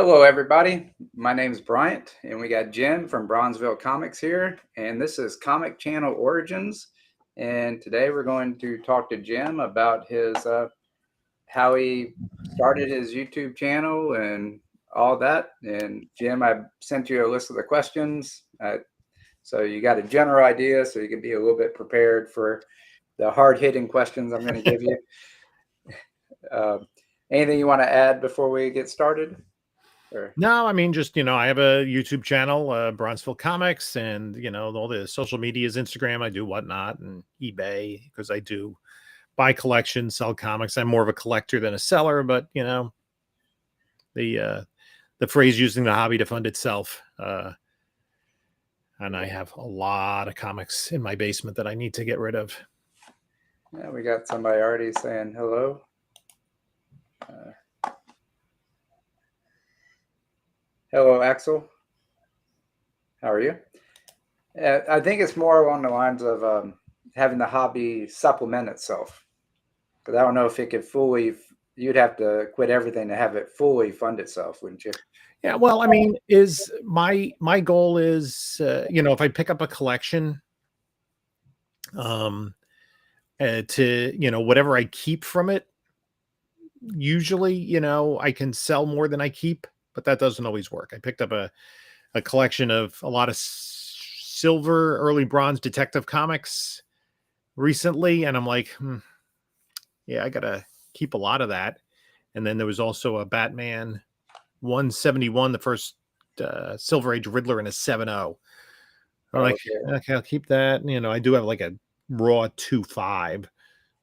Hello, everybody. My name is Bryant, and we got Jim from Bronzeville Comics here, and this is Comic Channel Origins. And today we're going to talk to Jim about his how he started his YouTube channel and all that. And Jim, I sent you a list of the questions, so you got a general idea, so you can be a little bit prepared for the hard-hitting questions I'm going to give you. Uh, Anything you want to add before we get started? No, I mean, just, I have a YouTube channel, Bronzeville Comics, and, all the social medias, Instagram, I do Whatnot, and eBay, because I do buy collections, sell comics. I'm more of a collector than a seller, but, the phrase using the hobby to fund itself. And I have a lot of comics in my basement that I need to get rid of. Yeah, we got somebody already saying hello. Hello, Axel. How are you? I think it's more along the lines of having the hobby supplement itself. Because I don't know if it could fully, you'd have to quit everything to have it fully fund itself, wouldn't you? Yeah, well, I mean, is my goal is, if I pick up a collection, to, whatever I keep from it, usually, I can sell more than I keep, but that doesn't always work. I picked up a collection of a lot of silver, early bronze detective comics recently, and I'm like, yeah, I gotta keep a lot of that. And then there was also a Batman 171, the first Silver Age Riddler in a 7.0. I'm like, okay, I'll keep that. I do have like a raw 2.5,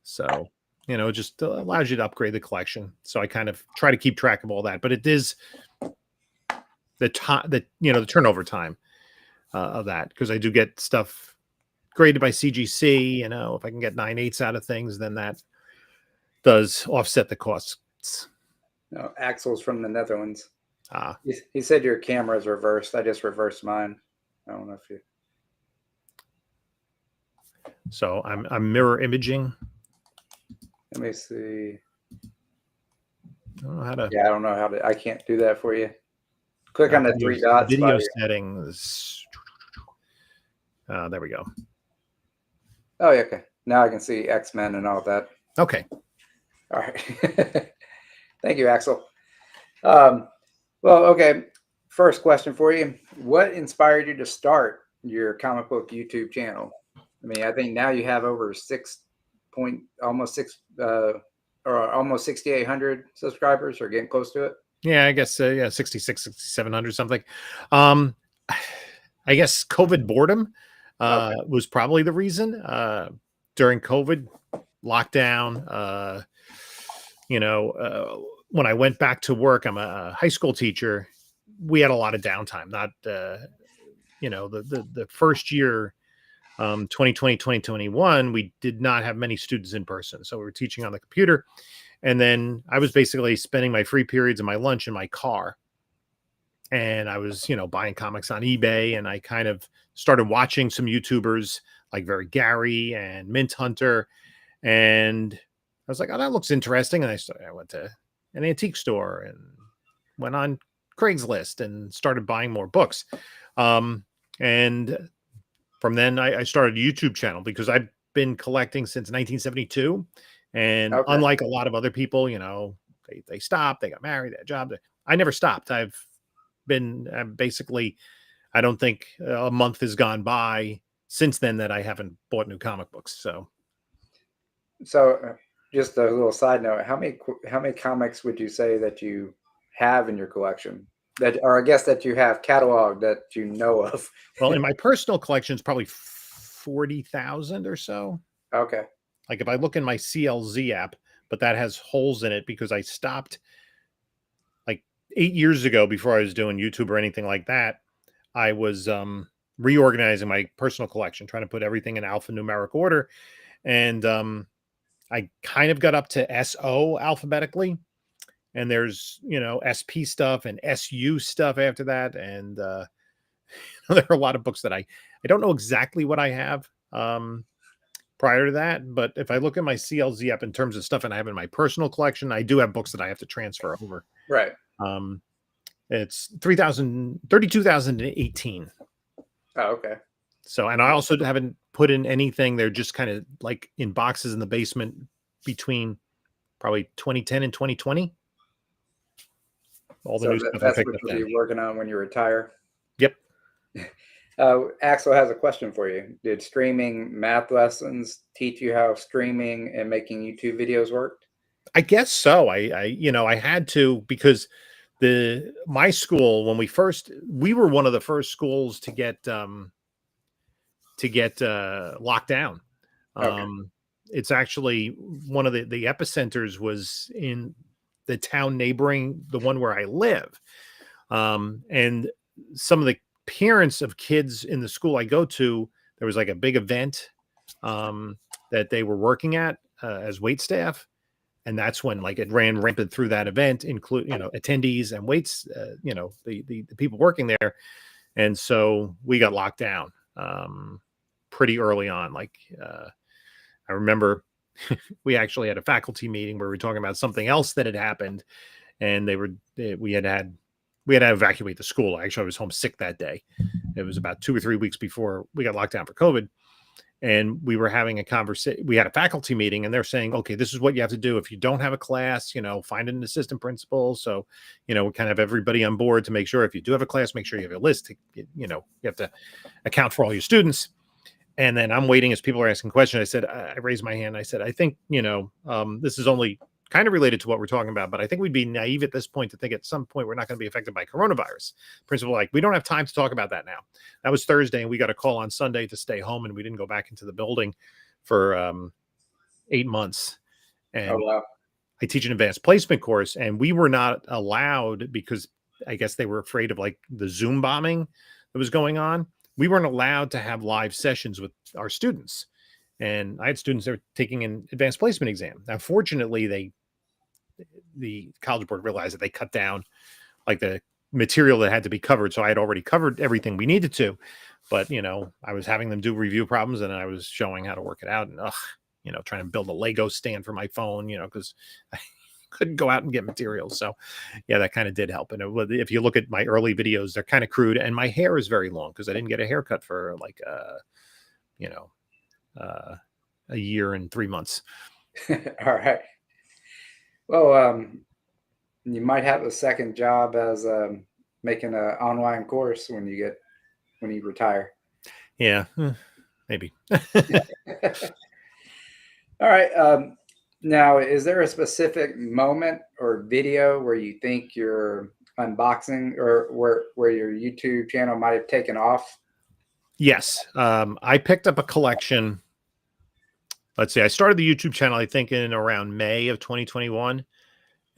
so it just allows you to upgrade the collection. So I kind of try to keep track of all that, but it is the time that the turnover time of that, because I do get stuff graded by CGC. If I can get 9/8 out of things, then that does offset the costs. No, Axel's from the Netherlands. He said your camera is reversed. I just reversed mine. I don't know if you. So I'm mirror imaging. Let me see. I don't know how to. Yeah, I don't know how to. I can't do that for you. Click on the three dots. Video settings. There we go. Oh, yeah, okay. Now I can see X-Men and all that. Okay. All right. Thank you, Axel. Well, okay. First question for you. What inspired you to start your comic book YouTube channel? I mean, I think now you have over almost 6,800 subscribers, or getting close to it. Yeah, I guess 66, 6,700 something. I guess COVID boredom was probably the reason. During COVID lockdown, when I went back to work, I'm a high school teacher. We had a lot of downtime. Not, the first year, 2020, 2021, we did not have many students in person. So we were teaching on the computer. And then I was basically spending my free periods and my lunch in my car. And I was, buying comics on eBay. And I kind of started watching some YouTubers like Very Gary and Mint Hunter. And I was like, oh, that looks interesting. And I went to an antique store and went on Craigslist and started buying more books. And from then I started a YouTube channel because I've been collecting since 1972. And unlike a lot of other people, they stopped, they got married, they had a job. I never stopped. I've been basically, I don't think a month has gone by since then that I haven't bought new comic books. So just a little side note, how many comics would you say that you have in your collection, or I guess that you have cataloged that you know of? Well, in my personal collection, it's probably 40,000 or so. Okay. Like if I look in my CLZ app, but that has holes in it because I stopped like 8 years ago before I was doing YouTube or anything like that. I was reorganizing my personal collection, trying to put everything in alphanumeric order. And I kind of got up to SO alphabetically. And there's, SP stuff and SU stuff after that. And there are a lot of books that I don't know exactly what I have prior to that. But if I look at my CLZ app in terms of stuff and I have in my personal collection, I do have books that I have to transfer over. Right. It's 32,018. Oh, okay. So, and I also haven't put in anything. They're just kind of like in boxes in the basement between probably 2010 and 2020. All the So new stuff I that's picked what up you'll then. be working on when you retire. Yep. Axel has a question for you. Did streaming math lessons teach you how streaming and making YouTube videos worked? I guess so. I had to, because my school, when we were one of the first schools to get locked down. Okay. It's actually one of the epicenters was in the town neighboring the one where I live. And some of the parents of kids in the school I go to, there was like a big event that they were working at as wait staff. And that's when like it ran rampant through that event, include, attendees and waits, the people working there. And so we got locked down pretty early on. Like I remember we actually had a faculty meeting where we were talking about something else that had happened, and we had to evacuate the school. Actually, I was home sick that day. It was about 2 or 3 weeks before we got locked down for COVID. And we were having a conversation. We had a faculty meeting, and they're saying, okay, this is what you have to do if you don't have a class, find an assistant principal. So, we kind of have everybody on board to make sure if you do have a class, make sure you have a list. You have to account for all your students. And then I'm waiting as people are asking questions. I raised my hand. I said, I think, this is only kind of related to what we're talking about, but I think we'd be naive at this point to think at some point we're not going to be affected by coronavirus. Principal, like, we don't have time to talk about that now. That was Thursday, and we got a call on Sunday to stay home, and we didn't go back into the building for 8 months. Oh, And wow. I teach an advanced placement course, and we were not allowed, because I guess they were afraid of like the Zoom bombing that was going on. We weren't allowed to have live sessions with our students. And I had students that were taking an advanced placement exam. Now, fortunately, the College Board realized that they cut down like the material that had to be covered. So I had already covered everything we needed to, but I was having them do review problems, and I was showing how to work it out, and trying to build a Lego stand for my phone, because I couldn't go out and get materials. So yeah, that kind of did help. And if you look at my early videos, they're kind of crude, and my hair is very long because I didn't get a haircut for like a year and 3 months. All right. Well, you might have a second job as making an online course when you retire. Yeah, maybe. All right. Now, is there a specific moment or video where you think your unboxing or where your YouTube channel might have taken off? Yes. I picked up a collection. Let's see. I started the YouTube channel, I think, in around May of 2021,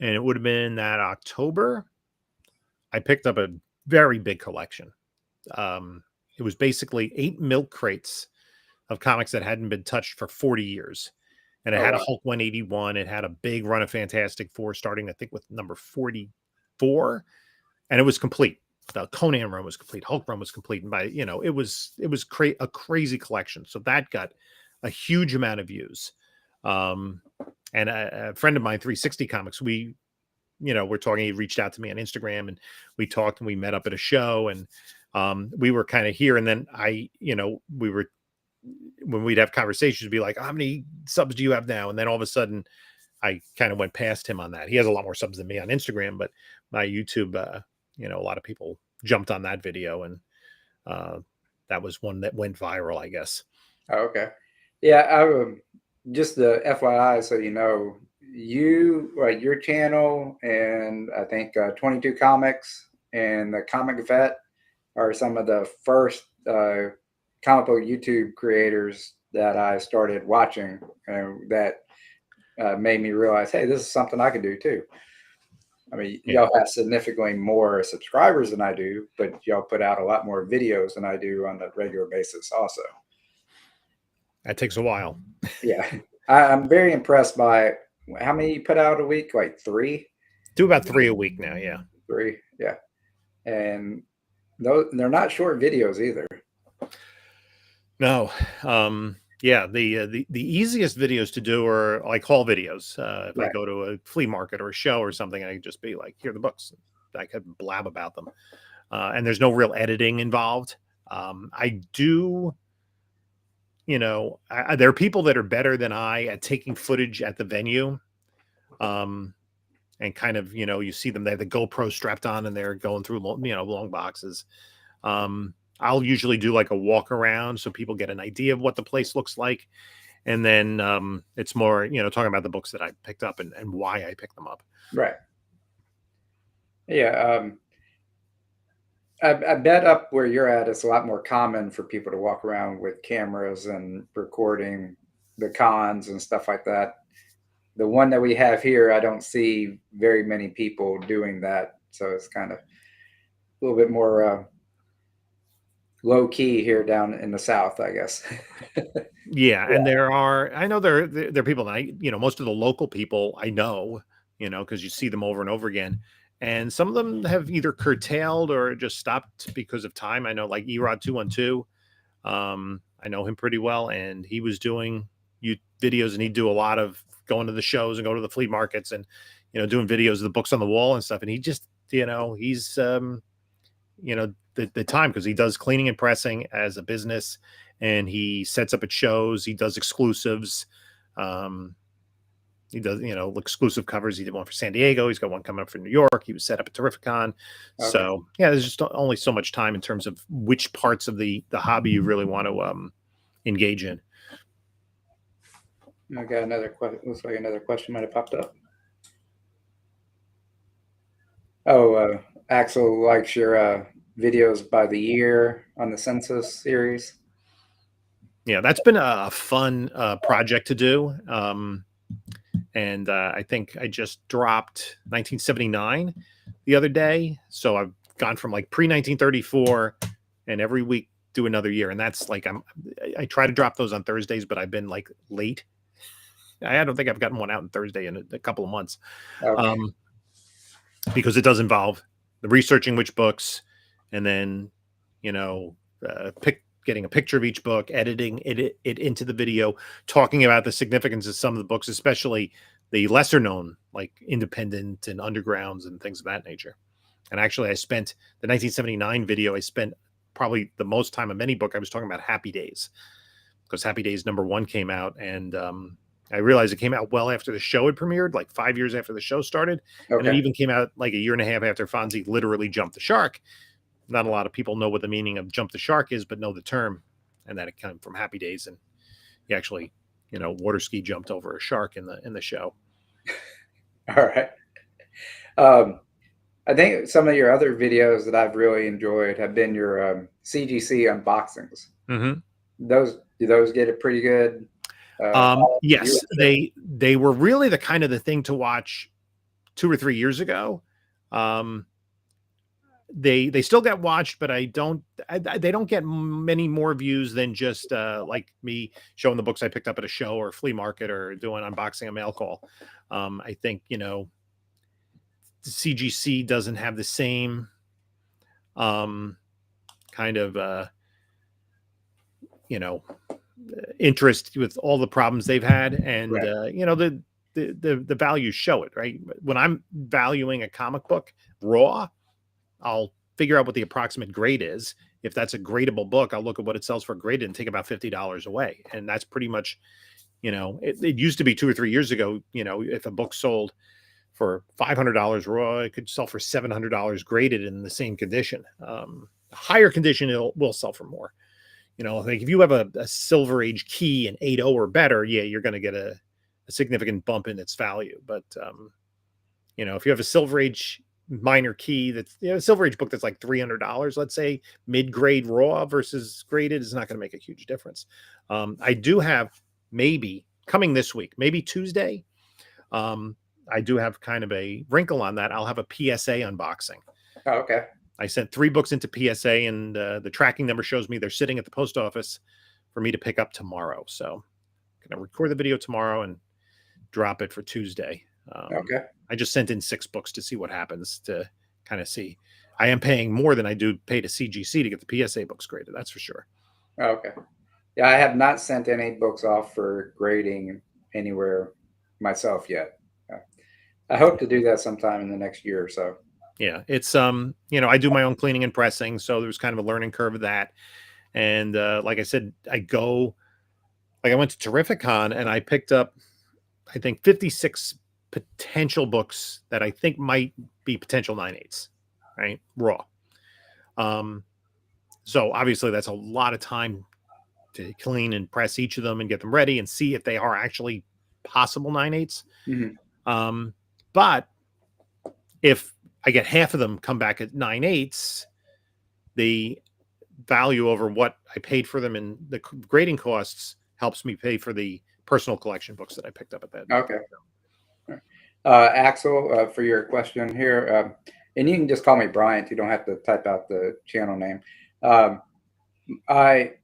and it would have been that October. I picked up a very big collection. It was basically 8 milk crates of comics that hadn't been touched for 40 years. And it Oh, had a wow. Hulk 181. It had a big run of Fantastic Four, starting, I think, with number 44. And it was complete. The Conan run was complete. Hulk run was complete. And it was a crazy collection. So that got a huge amount of views. And a friend of mine, 360 Comics, we're talking, he reached out to me on Instagram, and we talked, and we met up at a show, and we were kind of here. And then when we'd have conversations, be like, how many subs do you have now? And then all of a sudden I kind of went past him on that. He has a lot more subs than me on Instagram, but my YouTube, a lot of people jumped on that video, and that was one that went viral, I guess. Oh, okay. Yeah, I would just the FYI, so you know, your channel, and I think 22 Comics and the Comic Vet are some of the first comic book YouTube creators that I started watching, that made me realize, hey, this is something I could do too. I mean, Yeah, y'all have significantly more subscribers than I do, but y'all put out a lot more videos than I do on a regular basis also. that takes a while. Yeah. I'm very impressed by how many you put out a week, like three? Do about 3 a week now. Yeah. Three, yeah. And they're not short videos either. No. Yeah, the easiest videos to do are like haul videos. If I Right. go to a flea market or a show or something, I can just be like, here are the books. I could blab about them. And there's no real editing involved. I do, there are people that are better than I at taking footage at the venue. And kind of, you see them, they have the GoPro strapped on and they're going through, long boxes. I'll usually do like a walk around so people get an idea of what the place looks like. And then it's more, talking about the books that I picked up and why I picked them up. Right. Yeah. I bet up where you're at, it's a lot more common for people to walk around with cameras and recording the cons and stuff like that. The one that we have here, I don't see very many people doing that. So it's kind of a little bit more low key here down in the South, I guess. Yeah. And I know there are people that most of the local people I know, because you see them over and over again. And some of them have either curtailed or just stopped because of time. I know like Erod 212. I know him pretty well, and he was doing videos, and he'd do a lot of going to the shows and go to the flea markets and, doing videos of the books on the wall and stuff. And he just, he's, the time, because he does cleaning and pressing as a business, and he sets up at shows. He does exclusives. He does, exclusive covers. He did one for San Diego. He's got one coming up for New York. He was set up at Terrificon. Okay. So yeah, there's just only so much time in terms of which parts of the hobby you really want to engage in. I got another question. Looks like another question might have popped up. Oh, Axel likes your videos by the year on the census series. Yeah, that's been a fun project to do. And I think I just dropped 1979 the other day. So I've gone from like pre-1934 and every week do another year. And that's like, I try to drop those on Thursdays, but I've been like late. I don't think I've gotten one out on Thursday in a couple of months. Okay. Because it does involve the researching which books, and then, getting a picture of each book, editing it into the video, talking about the significance of some of the books, especially the lesser known, like independent and undergrounds and things of that nature. And actually, I spent the 1979 video, I spent probably the most time of any book. I was talking about Happy Days, because Happy Days #1 came out, and I realized it came out well after the show had premiered, like 5 years after the show started. Okay. And it even came out like a year and a half after Fonzie literally jumped the shark. Not a lot of people know what the meaning of jump the shark is, but know the term, and that it came from Happy Days. And he actually, water ski jumped over a shark in the show. All right. I think some of your other videos that I've really enjoyed have been your CGC unboxings. Mm-hmm. Do those get it pretty good? Yes, they were really the thing to watch 2 or 3 years ago. They still get watched, but they don't get many more views than just like me showing the books I picked up at a show or a flea market or doing unboxing a mail call. I think, the CGC doesn't have the same interest with all the problems they've had, and right. The values show it, right? When I'm valuing a comic book raw, I'll figure out what the approximate grade is. If that's a gradable book, I'll look at what it sells for graded and take about $50 away. And that's pretty much, it used to be 2 or 3 years ago, if a book sold for $500 raw, it could sell for $700 graded in the same condition. Higher condition, it will sell for more. Like if you have a Silver Age key in 8.0 or better, yeah, you're going to get a significant bump in its value. But, if you have a Silver Age minor key that's a Silver Age book that's like $300, let's say mid-grade raw versus graded, is not going to make a huge difference. I do have, maybe coming this week, maybe Tuesday, I do have kind of a wrinkle on that. I'll have a PSA unboxing. Oh, okay. I sent 3 books into PSA, and the tracking number shows me they're sitting at the post office for me to pick up tomorrow. So I'm going to record the video tomorrow and drop it for Tuesday. Okay. I just sent in 6 books to see what happens, to kind of see. I am paying more than I do pay to CGC to get the PSA books graded. That's for sure. Okay. Yeah, I have not sent any books off for grading anywhere myself yet. I hope to do that sometime in the next year or so. Yeah, it's I do my own cleaning and pressing, so there's kind of a learning curve of that. And like I said, I went to Terrificon and I picked up, I think, 56 potential books that I think might be potential 9/8, right? Raw. Um, so obviously that's a lot of time to clean and press each of them and get them ready and see if they are actually possible 9/8. Hmm. But if I get half of them come back at 9/8, the value over what I paid for them and the grading costs helps me pay for the personal collection books that I picked up at that. Okay. Axel, for your question here, and you can just call me Bryant. You don't have to type out the channel name. Um, I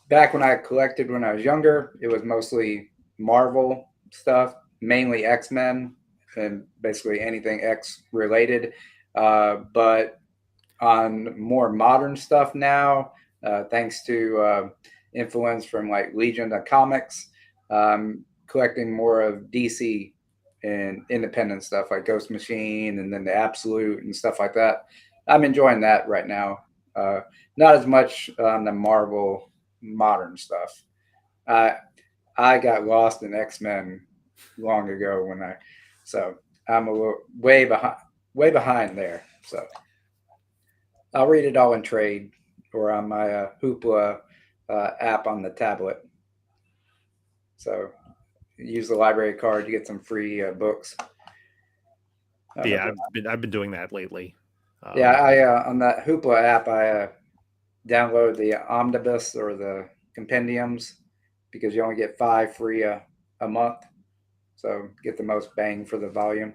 back when I collected when I was younger, it was mostly Marvel stuff, mainly X-Men, and basically anything X related. But on more modern stuff now, thanks to influence from like Legion of Comics, collecting more of DC and independent stuff like Ghost Machine and then the Absolute and stuff like that. I'm enjoying that right now. Not as much on the Marvel modern stuff. I I got lost in X-Men long ago so I'm a little way behind there. So I'll read it all in trade or on my Hoopla app on the tablet. So use the library card to get some free books. Yeah, I've been doing that lately. Yeah, I on that Hoopla app, I download the omnibus or the compendiums because you only get 5 free a month. So get the most bang for the volume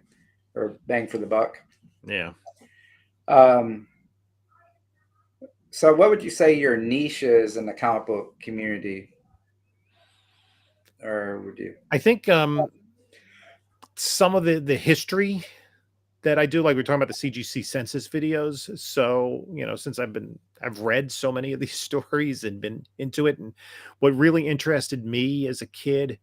or bang for the buck. Yeah. Um, so what would you say your niche is in the comic book community? Or would you? I think some of the history that I do, like we're talking about the CGC census videos. So, since I've read so many of these stories and been into it. And what really interested me as a kid,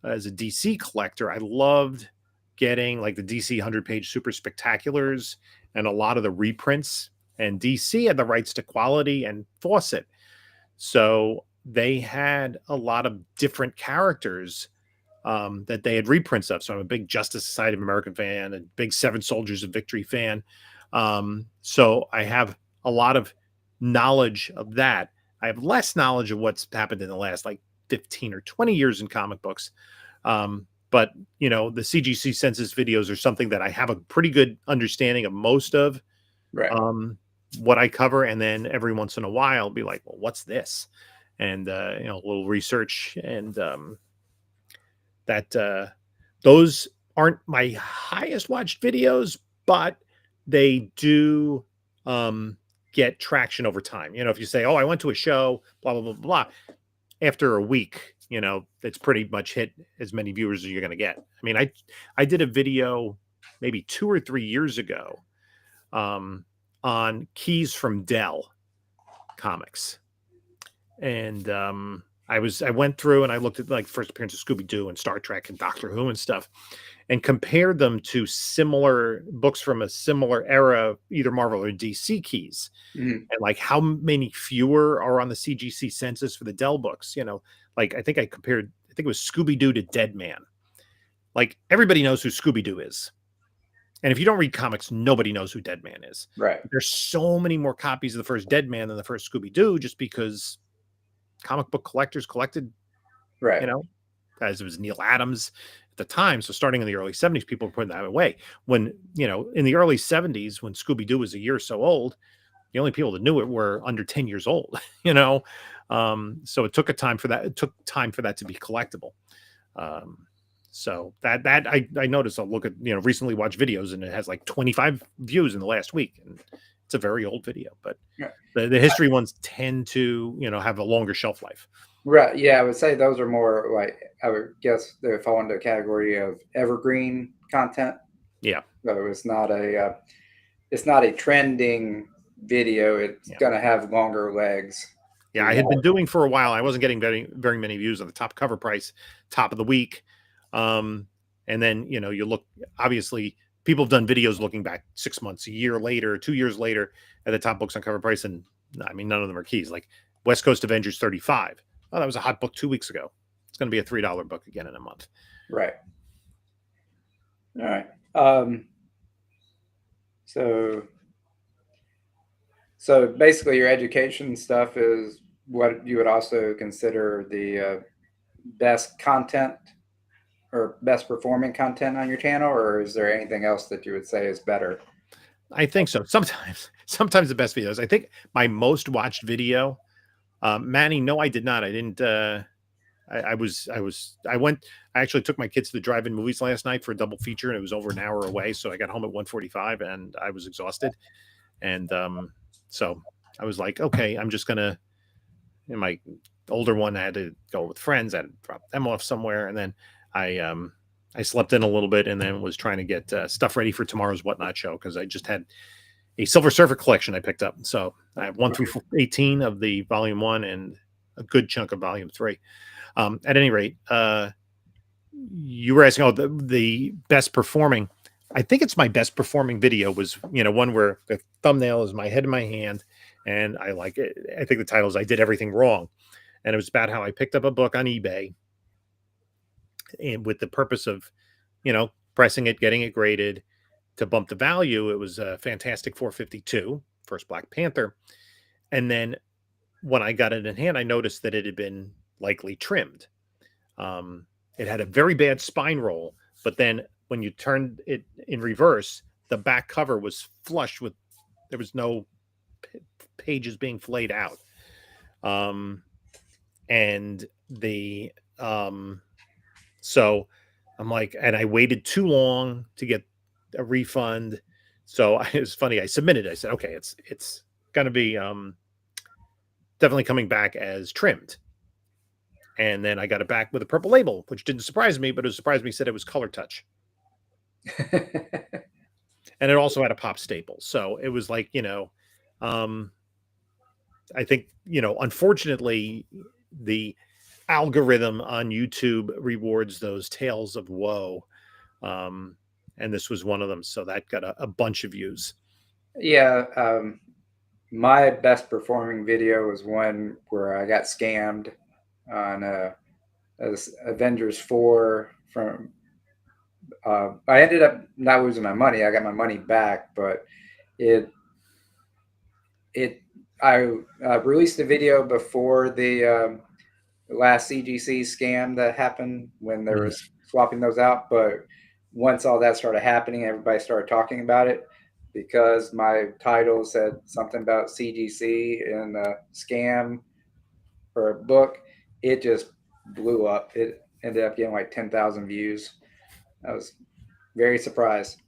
as a DC collector, I loved getting like the DC 100-page super spectaculars and a lot of the reprints. And DC had the rights to Quality and Fawcett. So they had a lot of different characters that they had reprints of. So I'm a big Justice Society of America fan and big Seven Soldiers of Victory fan. So I have a lot of knowledge of that. I have less knowledge of what's happened in the last like 15 or 20 years in comic books. But the CGC census videos are something that I have a pretty good understanding of most of Right. what I cover. And then every once in a while be like, well, what's this? And, a little research and, that those aren't my highest watched videos, but they do get traction over time. If you say, "Oh, I went to a show," blah blah blah blah, after a week, it's pretty much hit as many viewers as you're going to get. I mean, I did a video maybe 2 or 3 years ago on Keys from Dell comics, and I went through and I looked at like first appearance of Scooby-Doo and Star Trek and Doctor Who and stuff and compared them to similar books from a similar era, either Marvel or DC keys. Mhm. And like how many fewer are on the CGC census for the Dell books, like I think I think it was Scooby-Doo to Dead Man. Like everybody knows who Scooby-Doo is. And if you don't read comics, nobody knows who Dead Man is. Right. There's so many more copies of the first Dead Man than the first Scooby-Doo just because comic book collectors collected, Right. as it was Neil Adams at the time. So starting in the early 70s, people were putting that away. When, in the early 70s, when Scooby-Doo was a year or so old, the only people that knew it were under 10 years old, so it took time for that to be collectible. So that I noticed. I'll look at, recently watched videos and it has like 25 views in the last week. And it's a very old video, but Yeah. the history ones tend to, have a longer shelf life. Right. Yeah, I would say those are more like I would guess they fall into a category of evergreen content. Yeah. So it's not a trending video. It's gonna have longer legs. Yeah, I had been doing for a while. I wasn't getting very, very many views on the top cover price, top of the week. And then, you look, obviously people have done videos looking back 6 months, a year later, 2 years later at the top books on cover price. And I mean, none of them are keys. Like West Coast Avengers 35. Oh, that was a hot book 2 weeks ago. It's going to be a $3 book again in a month. Right. All right. So basically, your education stuff is what you would also consider the best content or best performing content on your channel, or is there anything else that you would say is better? I think so. Sometimes the best videos. I think my most watched video, Manny. No, I did not. I didn't. I actually took my kids to the drive-in movies last night for a double feature, and it was over an hour away. So I got home at 1:45, and I was exhausted. And so I was like, okay, I'm just gonna. And my older one, I had to go with friends. I had to drop them off somewhere, and then I slept in a little bit, and then was trying to get stuff ready for tomorrow's Whatnot show because I just had a Silver Surfer collection I picked up. So I have 1 through 18 of the volume 1 and a good chunk of volume 3. At any rate, you were asking, the best performing. I think it's my best performing video was, one where the thumbnail is my head in my hand, and I like it. I think the title is "I Did Everything Wrong," and it was about how I picked up a book on eBay, and with the purpose of, pressing it, getting it graded to bump the value. It was a Fantastic 452, first Black Panther, and then when I got it in hand, I noticed that it had been likely trimmed. It had a very bad spine roll, but then when you turned it in reverse, the back cover was flush with, there was no pages being flayed out. And the, so I'm like, and I waited too long to get a refund. So it was funny. I submitted it. I said, okay, it's going to be, definitely coming back as trimmed. And then I got it back with a purple label, which didn't surprise me, but it surprised me. Said it was Color Touch. And it also had a pop staple. So it was like, I think, unfortunately, the algorithm on YouTube rewards those tales of woe. And this was one of them. So that got a bunch of views. Yeah. My best performing video was one where I got scammed on Avengers 4 from. I ended up not losing my money. I got my money back, but I released the video before the last CGC scam that happened when there was swapping those out. But once all that started happening, everybody started talking about it because my title said something about CGC and a scam for a book. It just blew up. It ended up getting like 10,000 views. I was very surprised.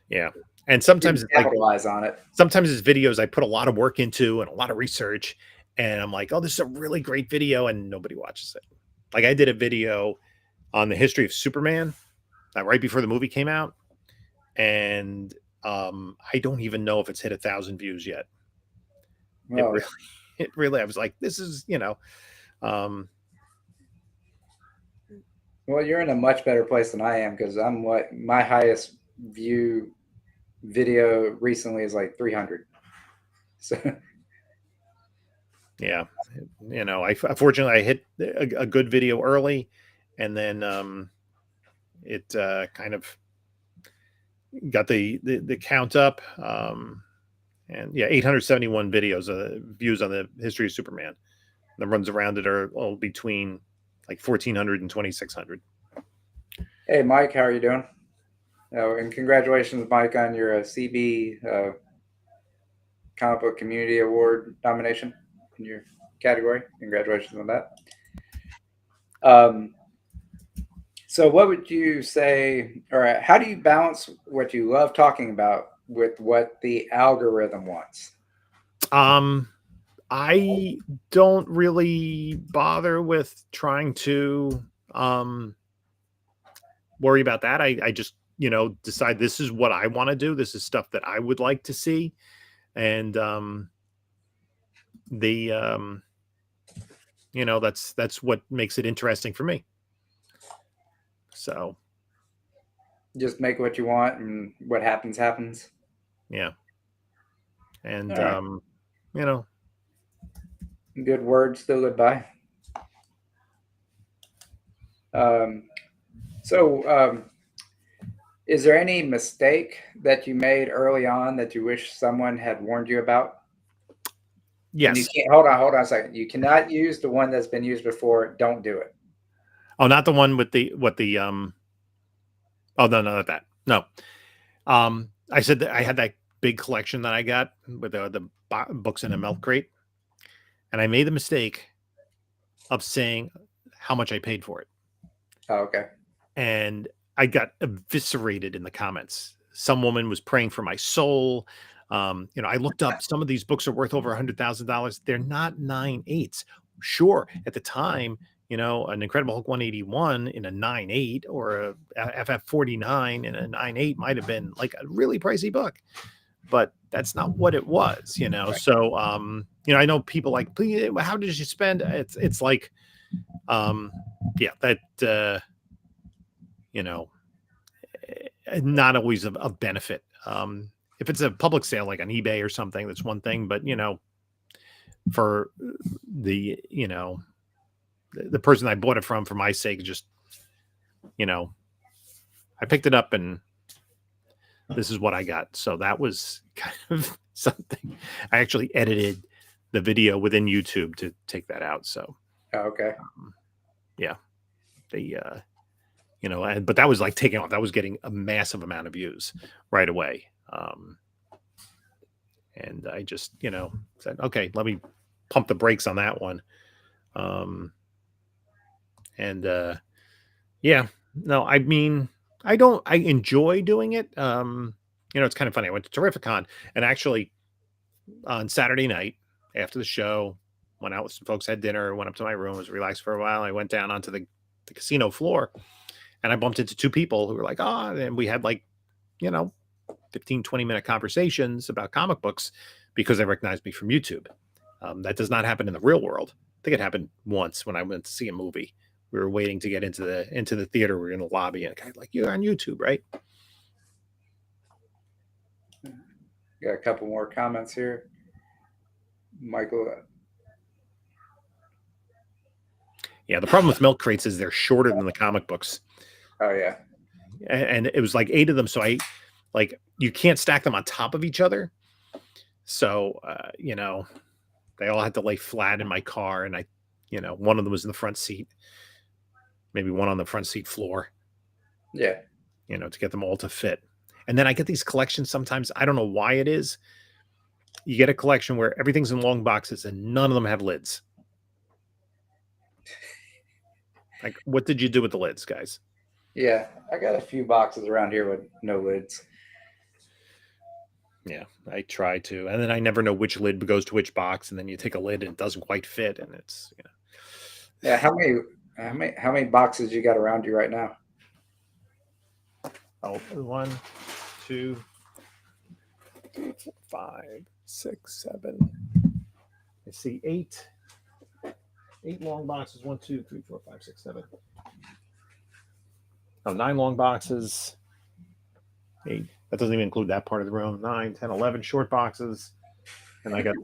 Yeah. And sometimes it's capitalize on it. Sometimes it's videos I put a lot of work into and a lot of research, and I'm like, oh, this is a really great video, and nobody watches it. Like I did a video on the history of Superman right before the movie came out, and I don't even know if it's hit 1,000 views yet. Well, it really, I was like, this is, well, you're in a much better place than I am because I'm my highest view video recently is like 300. So yeah, unfortunately I hit a good video early, and then it kind of got the count up, and yeah, 871 views on the history of Superman. The runs around it are all between like 1,400 and 2,600. Hey, Mike, how are you doing? And congratulations, Mike, on your CB Comic Book Community Award nomination in your category. Congratulations on that. So what would you say, or how do you balance what you love talking about with what the algorithm wants? I don't really bother with trying to worry about that. I just, decide this is what I want to do. This is stuff that I would like to see. And that's what makes it interesting for me. So Just make what you want, and what happens happens. Yeah. And All right. you know, Good words to live by. Um, so, is there any mistake that you made early on that you wish someone had warned you about? And you yes. can't hold on a second. You cannot use the one that's been used before. Don't do it. Oh, not the one with the oh, no, not that. No. I said that I had that big collection that I got with the books in a milk crate, and I made the mistake of saying how much I paid for it. Oh, okay. And I got eviscerated in the comments. Some woman was praying for my soul. I looked up, some of these books are worth over $100,000. They're not 9.8s. Sure, at the time, an Incredible Hulk 181 in a 9.8 or a FF 49 in a 9.8 might have been like a really pricey book, but that's not what it was. Right. So I know people like, "Please, how did you spend?" It's like, yeah, that you know not always of benefit. If it's a public sale like on eBay or something, that's one thing. But for the person I bought it from, for my sake, just I picked it up and this is what I got. So that was kind of something. I actually edited the video within YouTube to take that out. So Oh, okay. yeah, the but that was like taking off. That was getting a massive amount of views right away. And I just, said, okay, let me pump the brakes on that one. And yeah, no, I mean, I enjoy doing it. It's kind of funny. I went to Terrificon, and actually on Saturday night after the show, went out with some folks, had dinner, went up to my room, was relaxed for a while. I went down onto the casino floor, and I bumped into two people who were like, and we had like, 15, 20-minute conversations about comic books because they recognized me from YouTube. That does not happen in the real world. I think it happened once when I went to see a movie. We were waiting to get into the theater. We were in the lobby, and a guy like, "You're on YouTube, right?" Got a couple more comments here. Michael. Yeah, the problem with milk crates is they're shorter than the comic books. Oh, yeah. And it was like 8 of them, so you can't stack them on top of each other. So they all had to lay flat in my car, and one of them was in the front seat, maybe one on the front seat floor. Yeah. To get them all to fit. And then I get these collections sometimes. I don't know why it is. You get a collection where everything's in long boxes and none of them have lids. Like, what did you do with the lids, guys? Yeah. I got a few boxes around here with no lids. Yeah, I try to. And then I never know which lid goes to which box. And then you take a lid and it doesn't quite fit. And it's, Yeah. How many boxes you got around you right now? Oh, 1, 2, 3, 4, 5, 6, 7. I see 8. 8 long boxes. 1, 2, 3, 4, 5, 6, 7. Oh, 9 long boxes. 8. That doesn't even include that part of the room. 9, 10, 11 short boxes. And I got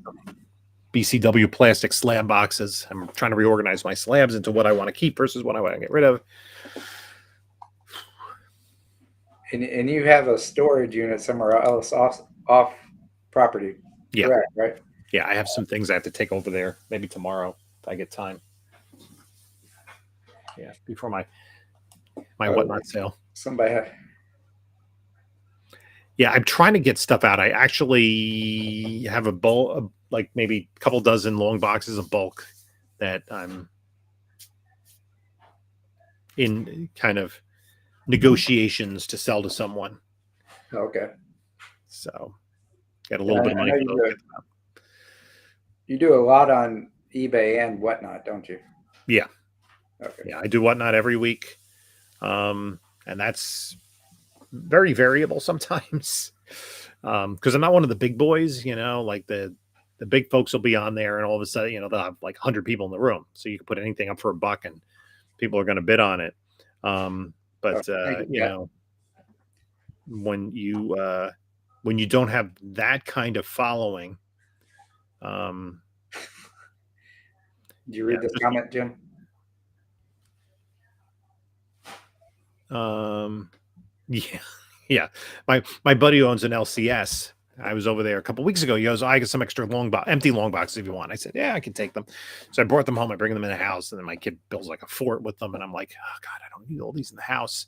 BCW plastic slab boxes. I'm trying to reorganize my slabs into what I want to keep versus what I want to get rid of. And you have a storage unit somewhere else off property. Yeah. Correct, right? Yeah, I have some things I have to take over there maybe tomorrow if I get time. Yeah, before my whatnot sale. Somebody have. Yeah, I'm trying to get stuff out. I actually have a bulk, like maybe a couple dozen long boxes of bulk that I'm in kind of negotiations to sell to someone. Okay. So got a little bit of money. You do a lot on eBay and whatnot, don't you? Yeah. Okay. Yeah, I do whatnot every week. And that's very variable sometimes. Because I'm not one of the big boys, like the big folks will be on there and all of a sudden, they'll have like 100 people in the room. So you can put anything up for $1 and people are going to bid on it. But when you don't have that kind of following. Did you read this comment, Jim? Yeah. My buddy owns an LCS. I was over there a couple weeks ago. He goes, I got some extra empty long boxes if you want. I said, yeah, I can take them. So I brought them home. I bring them in the house, and then my kid builds like a fort with them. And I'm like, oh God, I don't need all these in the house.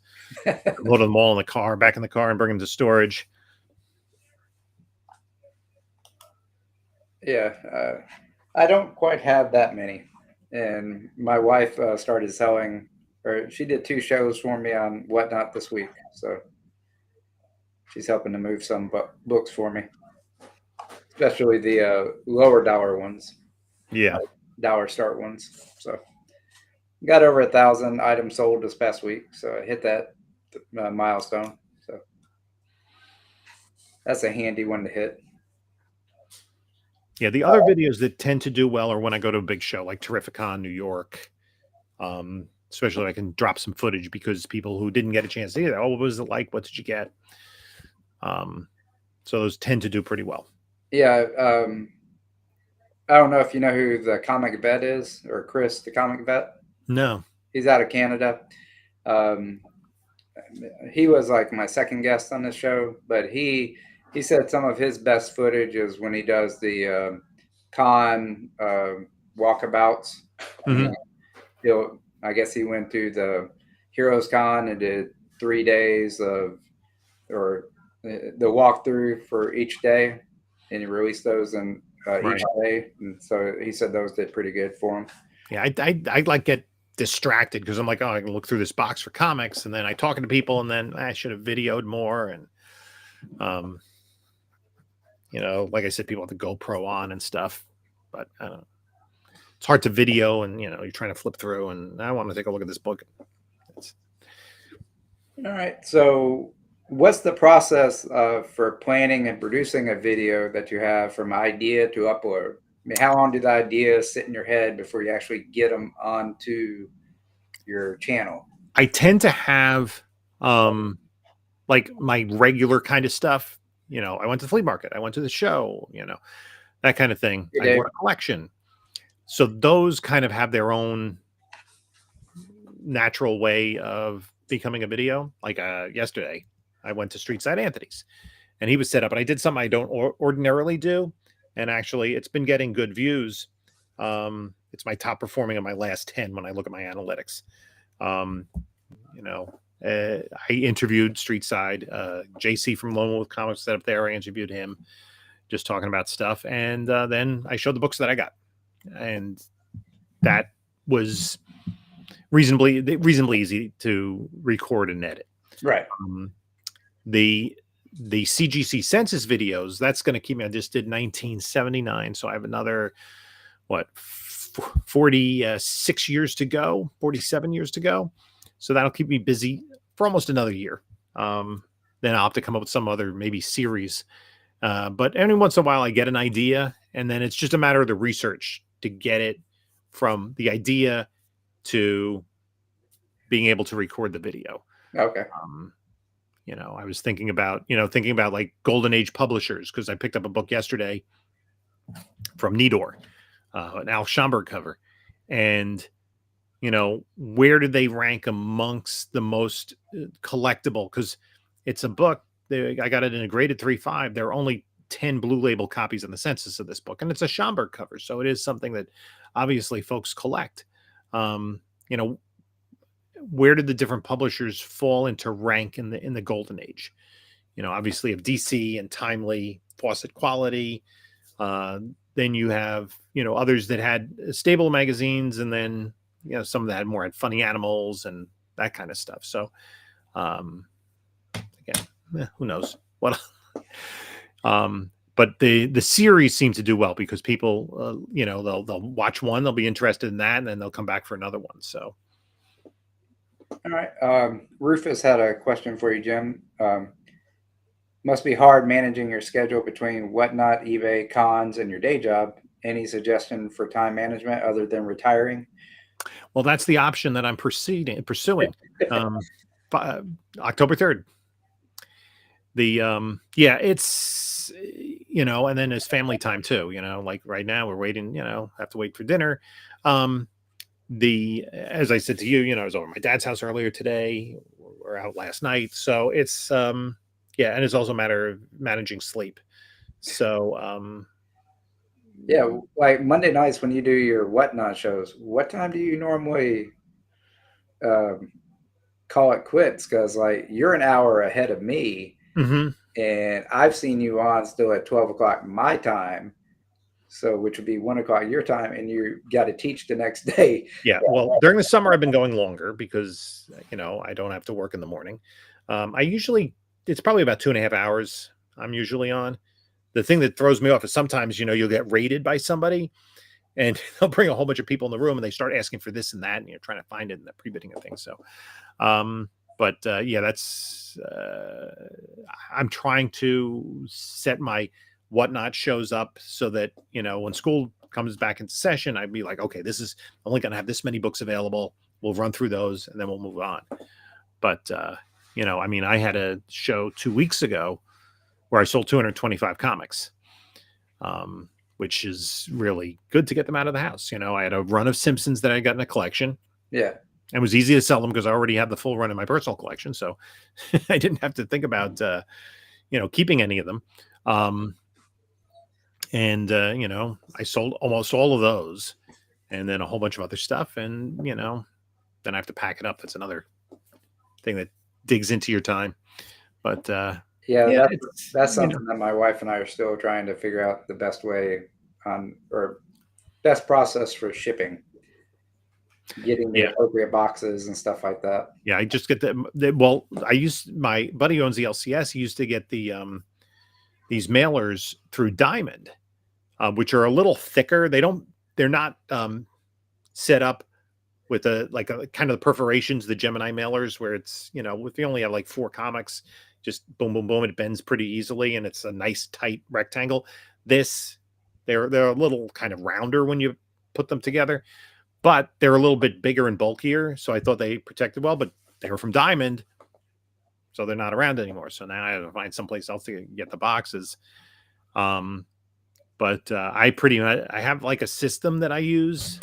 Load them all in the car, back in the car, and bring them to storage. Yeah, I don't quite have that many. And my wife started selling, or she did 2 shows for me on Whatnot this week. So she's helping to move some books for me, especially the lower dollar ones. Yeah. Dollar start ones. So got over 1,000 items sold this past week. So I hit that milestone. So that's a handy one to hit. Yeah, the other videos that tend to do well are when I go to a big show like Terrificon, New York. Especially I can drop some footage because people who didn't get a chance to see that, oh, what was it like? What did you get? So those tend to do pretty well. Yeah. I don't know if you know who the comic vet is, or Chris, the comic vet. No. He's out of Canada. He was like my second guest on the show, but he said some of his best footage is when he does the con walkabouts. Mm-hmm. I guess he went to the Heroes Con and did 3 days of, or the walkthrough for each day, and he released those in Right. each day. And so he said those did pretty good for him. Yeah, I like get distracted because I'm like, oh, I can look through this box for comics, and then I talking to people, and then I should have videoed more. And like I said, people have the GoPro on and stuff, but I don't know. It's hard to video, and you're trying to flip through, and I want to take a look at this book. All right. So what's the process for planning and producing a video that you have from idea to upload? I mean, how long do the ideas sit in your head before you actually get them onto your channel? I tend to have like my regular kind of stuff. I went to the flea market. I went to the show, that kind of thing. I bought a collection. So those kind of have their own natural way of becoming a video. Like yesterday, I went to Street Side Anthony's, and he was set up, and I did something I don't ordinarily do. And actually, it's been getting good views. It's my top performing of my last 10 when I look at my analytics. I interviewed Street Side. JC from Lone Wolf Comics set up there. I interviewed him, just talking about stuff. And then I showed the books that I got. And that was reasonably easy to record and edit. Right. The CGC census videos, that's going to keep me. I just did 1979, so I have another 46 years to go, 47 years to go. So that'll keep me busy for almost another year. Then I'll have to come up with some other maybe series. But every once in a while I get an idea, and then it's just a matter of the research to get it from the idea to being able to record the video. Okay. I was thinking about like Golden Age publishers, because I picked up a book yesterday from Nidor, an Al Schomburg cover. And, where did they rank amongst the most collectible? Because it's a book. I got it in a graded 3.5. There are only 10 blue label copies in the census of this book. And it's a Schomburg cover. So it is something that obviously folks collect. Where did the different publishers fall into rank in the Golden Age? Obviously of DC and Timely, Fawcett Quality. Then you have, others that had stable magazines, and then, some that had funny animals and that kind of stuff. So, again, who knows what, but the series seem to do well because people, they'll watch one, they'll be interested in that, and then they'll come back for another one. So. All right. Rufus had a question for you, Jim. Must be hard managing your schedule between Whatnot, eBay, cons, and your day job. Any suggestion for time management other than retiring? Well, that's the option that I'm pursuing. October 3rd. Yeah, it's, and then there's family time too, like right now we're waiting, have to wait for dinner. Um, as I said to you, I was over at my dad's house earlier today. We're out last night. So it's, yeah. And it's also a matter of managing sleep. So, Yeah, like Monday nights when you do your whatnot shows, what time do you normally um, call it quits? Because like you're an hour ahead of me, mhm. and I've seen you on still at 12 o'clock my time, so which would be 1 o'clock your time, and you got to teach the next day. Yeah. Well, during the summer, I've been going longer because, I don't have to work in the morning. It's probably about 2.5 hours I'm usually on. The thing that throws me off is sometimes, you'll get raided by somebody and they'll bring a whole bunch of people in the room and they start asking for this and that, and you're trying to find it in the pre-bidding and things. So, yeah, I'm trying to set my whatnot shows up so that, when school comes back into session, I'd be like, okay, this is only going to have this many books available. We'll run through those and then we'll move on. But, I had a show 2 weeks ago where I sold 225 comics, which is really good to get them out of the house. I had a run of Simpsons that I got in a collection. Yeah, It was easy to sell them because I already had the full run in my personal collection. So I didn't have to think about, keeping any of them. I sold almost all of those and then a whole bunch of other stuff. And, then I have to pack it up. That's another thing that digs into your time. But, yeah, yeah, that's something that my wife and I are still trying to figure out the best way on or best process for shipping, getting the yeah. appropriate boxes and stuff like that. Yeah, I just get well, my buddy owns the LCS. He used to get these mailers through Diamond, which are a little thicker. They're not set up with a kind of the perforations, the Gemini mailers, where it's, if you only have like 4 comics, just boom, boom, boom, it bends pretty easily and it's a nice tight rectangle. This, they're a little kind of rounder when you put them together, but they're a little bit bigger and bulkier. So I thought they protected well, but they were from Diamond, so they're not around anymore. So now I have to find someplace else to get the boxes. But I have like a system that I use.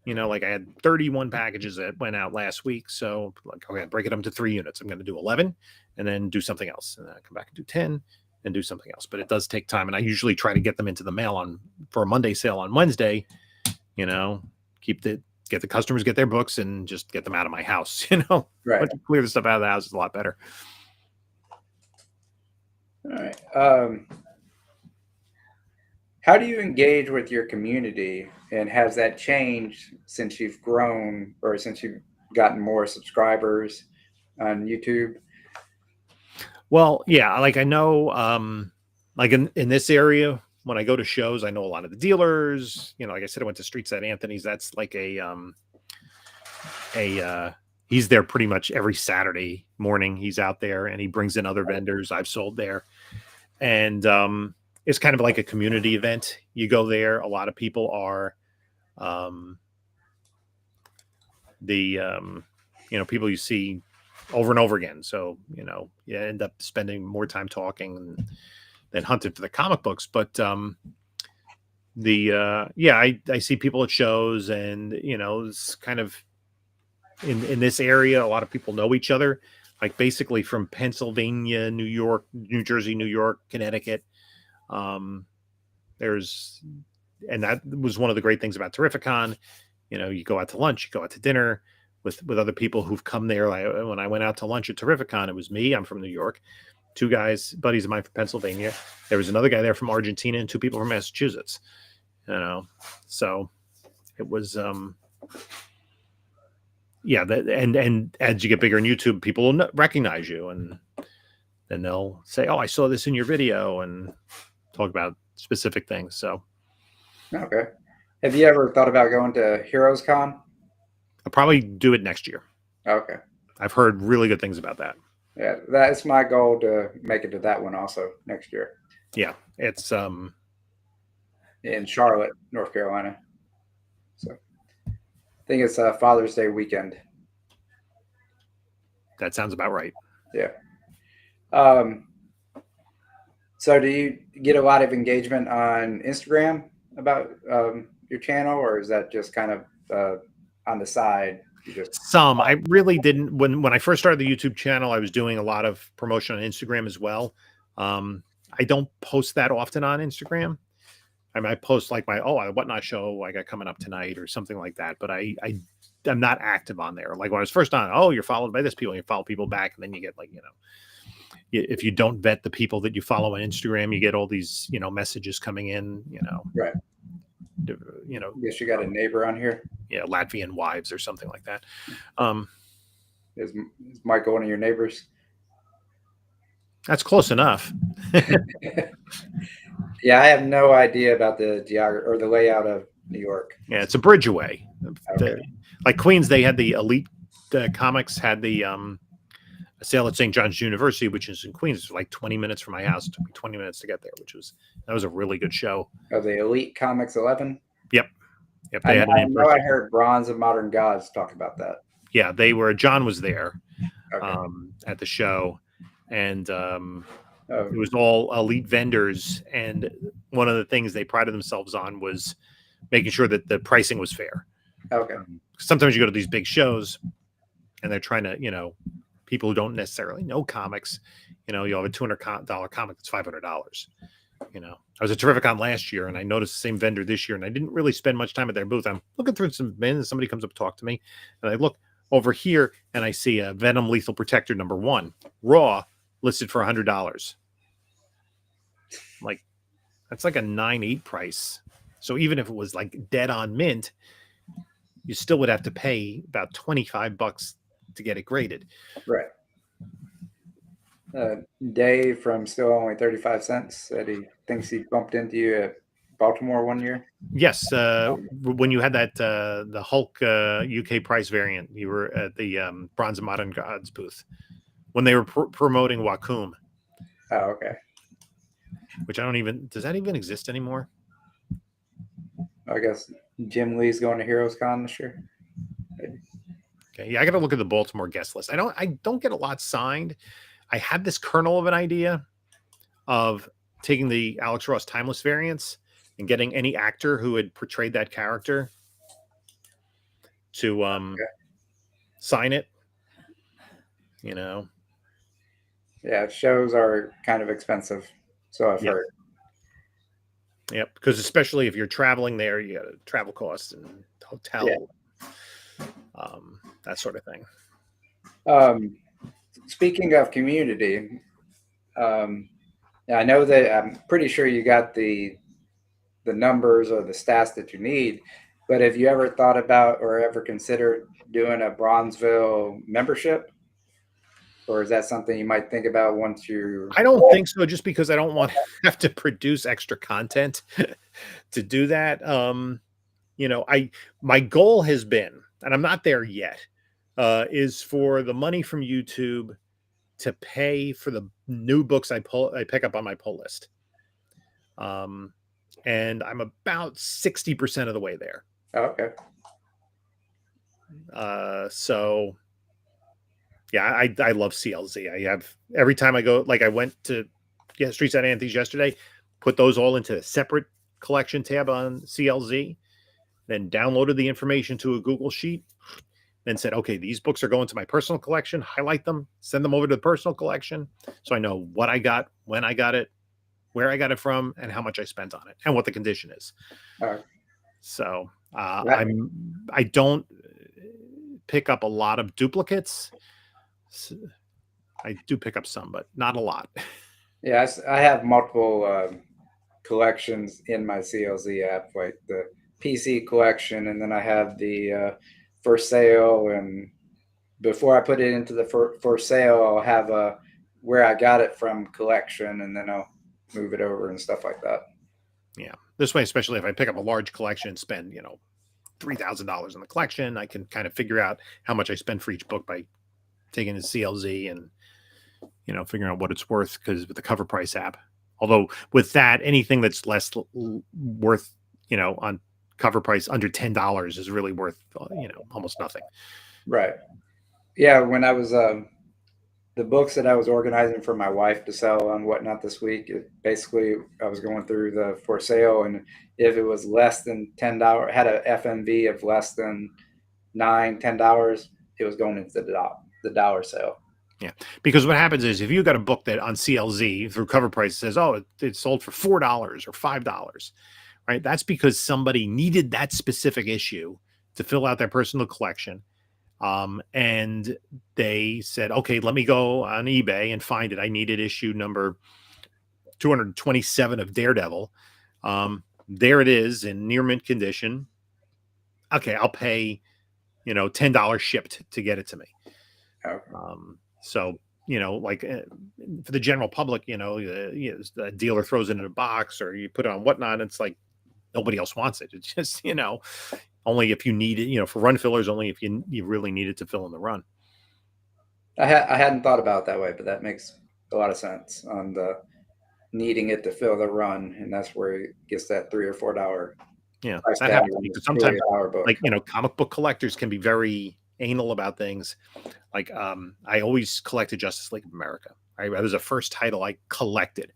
Like I had 31 packages that went out last week. So like, okay, break it up into 3 units. I'm going to do 11 and then do something else. And then I come back and do 10 and do something else. But it does take time. And I usually try to get them into the mail for a Monday sale on Wednesday, get the customers get their books and just get them out of my house, Right. Once you clear the stuff out of the house, it's a lot better. All right. How do you engage with your community, and has that changed since you've grown or since you've gotten more subscribers on YouTube? Well, yeah, like I know, like in this area, when I go to shows, I know a lot of the dealers. Like I said, I went to Streets at Anthony's. That's like he's there pretty much every Saturday morning. He's out there and he brings in other vendors I've sold there. And it's kind of like a community event. You go there, a lot of people are people you see over and over again. So, you end up spending more time talking than hunting for the comic books. But I see people at shows, and it's kind of in this area, a lot of people know each other, like basically from Pennsylvania, New York, New Jersey, New York, Connecticut. And that was one of the great things about Terrificon. You go out to lunch, you go out to dinner with other people who've come there. When I went out to lunch at Terrificon, it was me. I'm from New York. 2 guys, buddies of mine from Pennsylvania. There was another guy there from Argentina and 2 people from Massachusetts. So it was, and as you get bigger in YouTube, people will recognize you, and then they'll say, "Oh, I saw this in your video," and talk about specific things. So, Okay. Have you ever thought about going to Heroes Con? I'll probably do it next year. Okay. I've heard really good things about that. Yeah, that's my goal to make it to that one also next year. Yeah, it's in Charlotte, North Carolina. So I think it's a Father's Day weekend. That sounds about right. Yeah. So do you get a lot of engagement on Instagram about your channel, or is that just kind of on the side? You just Some. I really didn't when I first started the YouTube channel, I was doing a lot of promotion on Instagram as well. I don't post that often on Instagram. I mean, I post like my whatnot show I got coming up tonight or something like that, but I'm not active on there. Like when I was first on, you're followed by this people, you follow people back, and then you get like, if you don't vet the people that you follow on Instagram, you get all these, messages coming in, right. Guess you got a neighbor on here. yeah, Latvian wives or something like that. Um, is Michael one of your neighbors? that's close enough. Yeah, I have no idea about the geography or the layout of New York. Yeah, it's a bridge away. Okay. Like Queens, they had the Elite Comics had the sale at St. John's University, which is in Queens. It's like 20 minutes from my house. It took me 20 minutes to get there, that was a really good show. Oh, the Elite Comics 11? Yep. They had I know I heard Bronze and Modern Gods talk about that. Yeah, John was there at the show, and it was all elite vendors. And one of the things they prided themselves on was making sure that the pricing was fair. Okay. Sometimes you go to these big shows and they're trying to, people who don't necessarily know comics, you have a $200 comic that's $500. I was at Terrificon last year and I noticed the same vendor this year, and I didn't really spend much time at their booth. I'm looking through some bins and somebody comes up to talk to me, and I look over here and I see a Venom Lethal Protector #1 raw listed for $100. Like, that's like a 9.8 price. So even if it was like dead on mint, you still would have to pay about $25 to get it graded. Right. Dave from Still Only 35 Cents said he thinks he bumped into you at Baltimore one year. Yes. When you had that, the Hulk UK price variant, you were at the Bronze and Modern Gods booth when they were promoting Wacom. Oh, okay. Which does that even exist anymore? I guess Jim Lee's going to Heroes Con this year. Okay. Yeah, I got to look at the Baltimore guest list. I don't get a lot signed. I had this kernel of an idea of taking the Alex Ross Timeless variants and getting any actor who had portrayed that character to sign it. Yeah, shows are kind of expensive, so I've heard. Yep, because especially if you're traveling there, you got travel costs and hotel, that sort of thing. Speaking of community, I know that I'm pretty sure you got the numbers or the stats that you need, but have you ever thought about or ever considered doing a Bronzeville membership? Or is that something you might think about once you... I don't think so, just because I don't want to have to produce extra content to do that. My goal has been, and I'm not there yet, is for the money from YouTube to pay for the new books I pick up on my pull list. And I'm about 60% of the way there. Oh, okay. So yeah, I love CLZ. I have, every time I go, like I went to Streets at Anthony's yesterday, put those all into a separate collection tab on CLZ, then downloaded the information to a Google sheet, then said, okay, these books are going to my personal collection, highlight them, send them over to the personal collection. So I know what I got, when I got it, where I got it from, and how much I spent on it, and what the condition is. All right. So I don't pick up a lot of duplicates. I do pick up some, but not a lot. Yeah, I have multiple collections in my CLZ app, like the PC collection, and then I have the for sale. And before I put it into the for sale, I'll have a where I got it from collection, and then I'll move it over and stuff like that. Yeah, this way, especially if I pick up a large collection and spend $3,000 in the collection, I can kind of figure out how much I spend for each book by taking the CLZ and figuring out what it's worth, because with the Cover Price app. Although with that, anything that's less worth on Cover Price under $10 is really worth almost nothing. Right. Yeah, when I was the the books that I was organizing for my wife to sell on Whatnot this week, basically I was going through the for sale, and if it was less than $10, had a FMV of less than $9, $10, it was going into the dollar sale. Yeah, because what happens is if you got a book that on CLZ through cover price says, oh, it sold for $4 or $5, right? That's because somebody needed that specific issue to fill out their personal collection. And they said, okay, let me go on eBay and find it. I needed issue number 227 of Daredevil. There it is in near mint condition. Okay, I'll pay, $10 shipped to get it to me. Okay. So, like for the general public, the dealer throws it in a box or you put it on Whatnot. It's like nobody else wants it. It's just, only if you need it, for run fillers, only if you really need it to fill in the run. I hadn't thought about it that way, but that makes a lot of sense on the needing it to fill the run, and that's where it gets that $3 or $4. Yeah, that happens because sometimes, like, comic book collectors can be very anal about things. Like, I always collected Justice League of America. It was the first title I collected,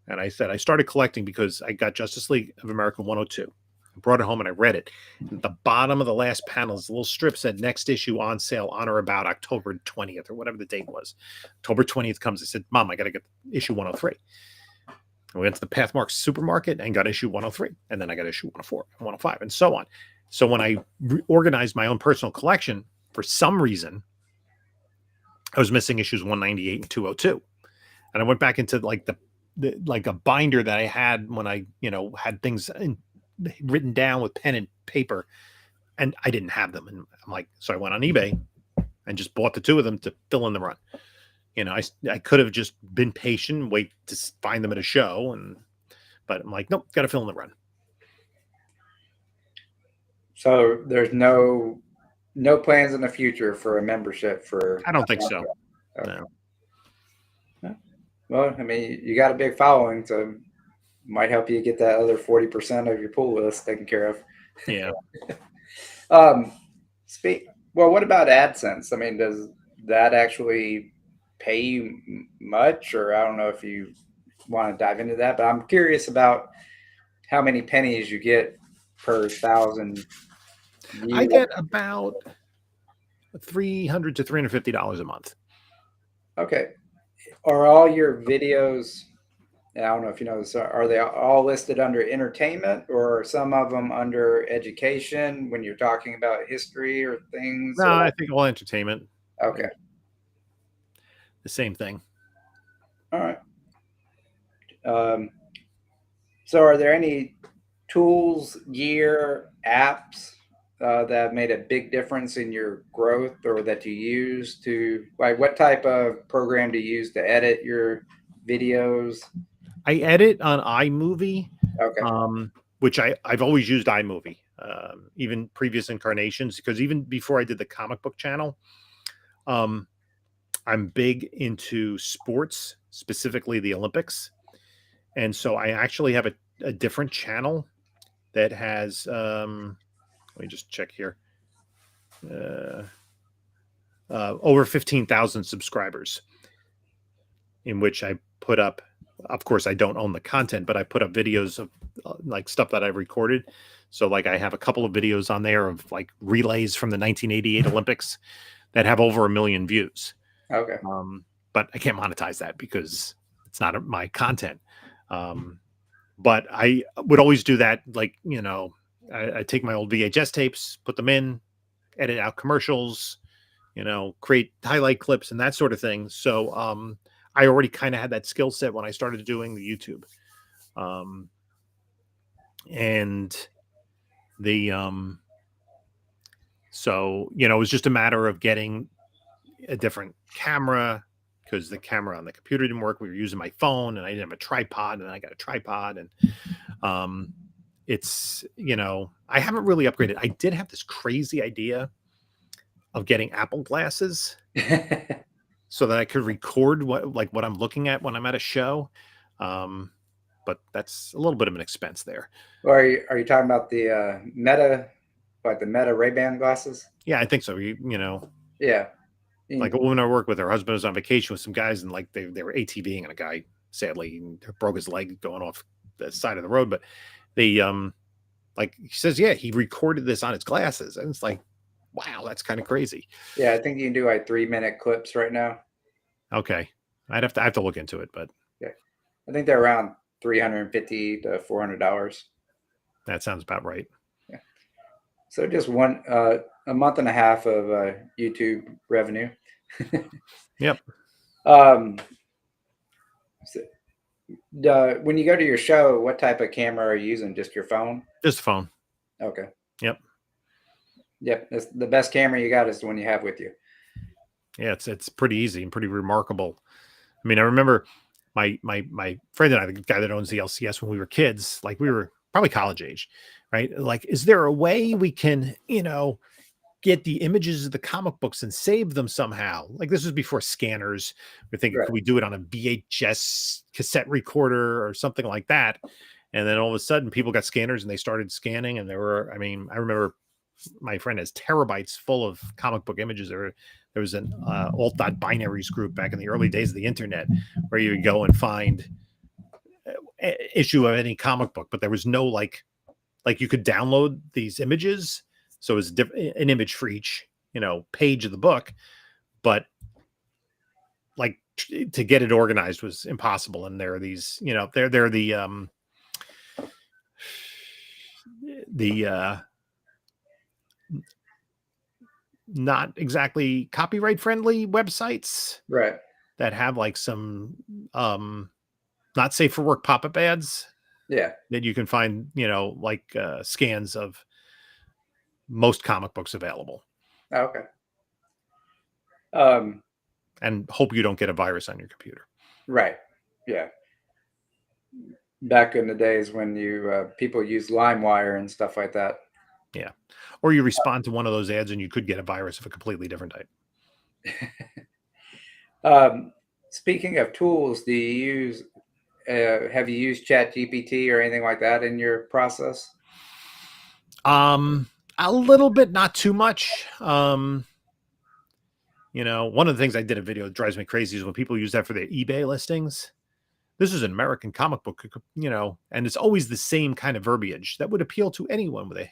and I said I started collecting because I got Justice League of America 102. I brought it home and I read it. At the bottom of the last panel, this little strip said next issue on sale on or about October 20th or whatever the date was. October 20th comes. I said, Mom, I got to get issue 103. We went to the Pathmark supermarket and got issue 103. And then I got issue 104 and 105 and so on. So when I organized my own personal collection, for some reason, I was missing issues 198 and 202. And I went back into like like a binder that I had when I, had things written down with pen and paper, and I didn't have them. And I'm like, so I went on eBay and just bought the two of them to fill in the run. I could have just been patient, wait to find them at a show, but I'm like, nope, got to fill in the run. So there's no plans in the future for a membership for. I don't think so. Okay. No. Well, I mean, you got a big following, so might help you get that other 40% of your pool list taken care of. Yeah. Well, what about AdSense? I mean, does that actually pay you much, or I don't know if you want to dive into that, but I'm curious about how many pennies you get per 1,000. I get about $300 to $350 a month. Okay. Are all your videos, I don't know if you know this, are they all listed under entertainment, or are some of them under education when you're talking about history or things? No, I think all entertainment. Okay. The same thing. All right. So are there any tools, gear, apps that have made a big difference in your growth, or that you use to, like, what type of program do you use to edit your videos? I edit on iMovie, Okay. Which I've always used iMovie, even previous incarnations, because even before I did the comic book channel, I'm big into sports, specifically the Olympics. And so I actually have a different channel that has, let me just check here, over 15,000 subscribers, in which I put up, of course, I don't own the content, but I put up videos of like stuff that I've recorded. So like I have a couple of videos on there of like relays from the 1988 Olympics that have over 1 million views. Okay. But I can't monetize that because it's not my content. But I would always do that. Like, I take my old VHS tapes, put them in, edit out commercials, create highlight clips and that sort of thing. So, I already kind of had that skill set when I started doing the YouTube. So, it was just a matter of getting a different camera, because the camera on the computer didn't work. We were using my phone and I didn't have a tripod, and I got a tripod, and it's, I haven't really upgraded. I did have this crazy idea of getting Apple glasses so that I could record what I'm looking at when I'm at a show. But that's a little bit of an expense there. Or are you talking about the Meta, like the Meta Ray-Ban glasses? Yeah, I think so. Yeah. Like a woman I work with, her husband was on vacation with some guys, and like they were ATVing, and a guy sadly broke his leg going off the side of the road. But they like he says, yeah, he recorded this on his glasses, and it's like, wow, that's kind of crazy. Yeah, I think you can do like 3-minute clips right now. Okay, I have to look into it, but yeah, I think they're around $350 to $400. that sounds about right. Yeah, so just a month and a half of YouTube revenue. Yep. When you go to your show, what type of camera are you using? Just your phone? Just a phone. Okay. Yep. Yep. That's the best camera you got is the one you have with you. Yeah, it's pretty easy and pretty remarkable. I mean, I remember my friend and I, the guy that owns the LCS, when we were kids, like we were probably college age, right? Like, is there a way we can, get the images of the comic books and save them somehow? Like, this was before scanners. We're thinking, Right. could we do it on a VHS cassette recorder or something like that? And then all of a sudden people got scanners and they started scanning, and I remember my friend has terabytes full of comic book images. There was an alt.binaries group back in the early days of the internet where you would go and find issue of any comic book, but there was no like you could download these images. So it's an image for each, page of the book, but like to get it organized was impossible. And there are these, they're the not exactly copyright friendly websites, right, that have like some not safe for work pop-up ads. Yeah. That you can find, like scans of most comic books available. Okay. And hope you don't get a virus on your computer. Right. Yeah. Back in the days when people use LimeWire and stuff like that. Yeah. Or you respond to one of those ads and you could get a virus of a completely different type. Speaking of tools, do you have you used ChatGPT or anything like that in your process? A little bit, not too much. One of the things I did a video that drives me crazy is when people use that for their eBay listings. This is an American comic book, and it's always the same kind of verbiage that would appeal to anyone with a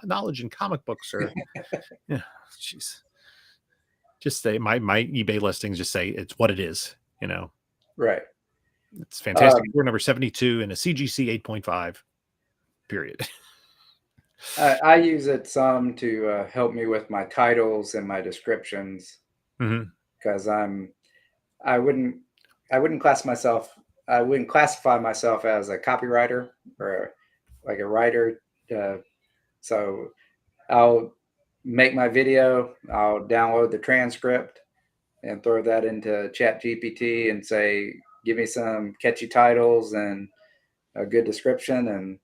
knowledge in comic books. Or, jeez, just say my eBay listings just say it's what it is. Right. It's Fantastic Four number 72 and a CGC 8.5. Period. I use it some to help me with my titles and my descriptions, because I wouldn't classify myself as a copywriter or like a writer. So I'll make my video, I'll download the transcript and throw that into ChatGPT and say, give me some catchy titles and a good description and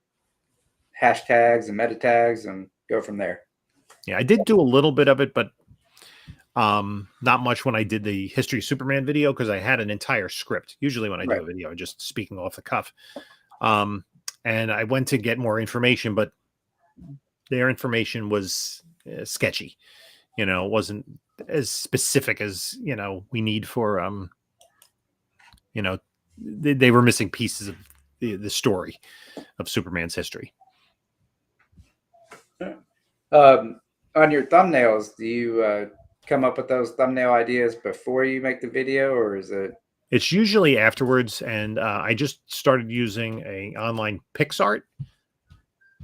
hashtags and meta tags, and go from there. Yeah, I did do a little bit of it, but not much when I did the History of Superman video, because I had an entire script. Usually when I do a video, I'm just speaking off the cuff. And I went to get more information, but their information was sketchy. It wasn't as specific as, we need for, they were missing pieces of the story of Superman's history. On your thumbnails, do you come up with those thumbnail ideas before you make the video, or is it? It's usually afterwards, and I just started using a online PixArt,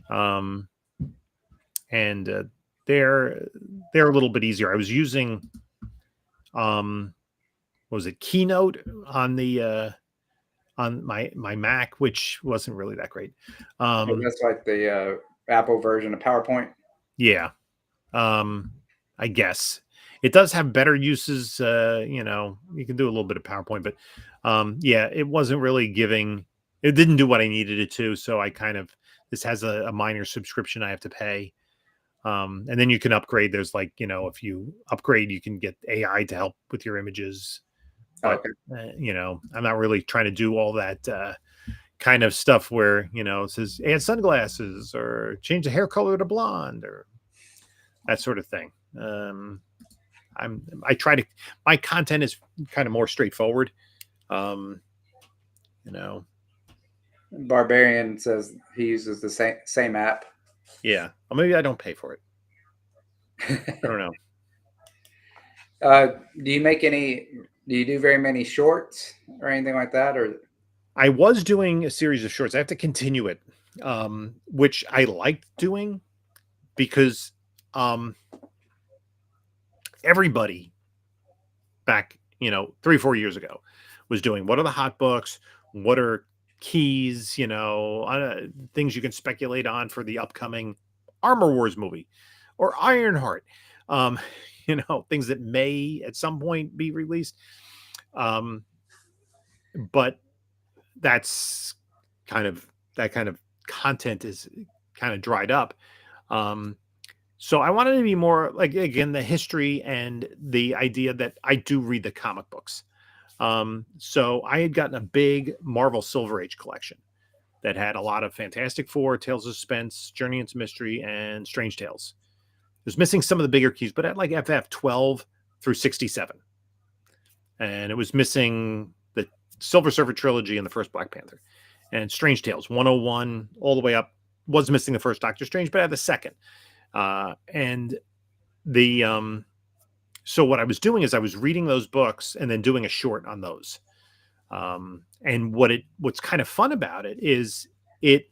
and they're a little bit easier. I was using, what was it, Keynote on the on my Mac, which wasn't really that great. That's like the Apple version of PowerPoint. Yeah. I guess it does have better uses. You can do a little bit of PowerPoint, but yeah, it wasn't really it didn't do what I needed it to. So this has a minor subscription I have to pay. And then you can upgrade. There's if you upgrade, you can get AI to help with your images. But, I'm not really trying to do all that kind of stuff where, it says add sunglasses or change the hair color to blonde or that sort of thing. I try to, my content is kind of more straightforward. You know, Barbarian says he uses the same app. yeah. Well, maybe I don't pay for it. I don't know. Do you make any? Do you do very many shorts or anything like that? Or I was doing a series of shorts. I have to continue it, which I liked doing because everybody back, 3 or 4 years ago was doing what are the hot books, what are keys, things you can speculate on for the upcoming Armor Wars movie or Ironheart, um, things that may at some point be released. But that's that kind of content is kind of dried up. So I wanted to be more like, again, the history and the idea that I do read the comic books. So I had gotten a big Marvel Silver Age collection that had a lot of Fantastic Four, Tales of Suspense, Journey into Mystery, and Strange Tales. It was missing some of the bigger keys, but at like FF 12 through 67. And it was missing the Silver Surfer trilogy and the first Black Panther. And Strange Tales 101 all the way up, was missing the first Doctor Strange, but I had the second. And the so what I was doing is I was reading those books and then doing a short on those. And what's kind of fun about it is it,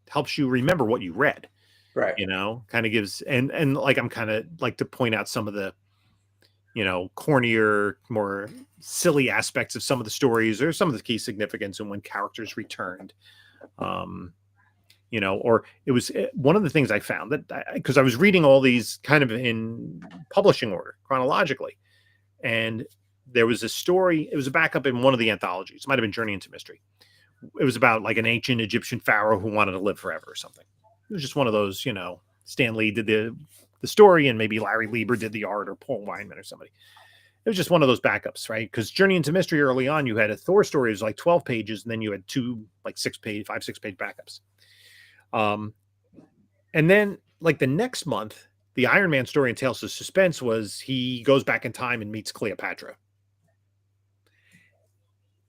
helps you remember what you read, right, kind of gives, and like, I'm kind of like to point out some of the, cornier, more silly aspects of some of the stories or some of the key significance and when characters returned. Or it was one of the things I found that because I was reading all these kind of in publishing order chronologically, and there was a story. It was a backup in one of the anthologies. It might have been Journey into Mystery. It was about like an ancient Egyptian pharaoh who wanted to live forever or something. It was just one of those, Stan Lee did the story and maybe Larry Lieber did the art or Paul Weinman or somebody. It was just one of those backups, right? Because Journey into Mystery early on, you had a Thor story, it was like 12 pages, and then you had two like 6-page backups. And then like the next month, the Iron Man story in Tales of Suspense was he goes back in time and meets Cleopatra.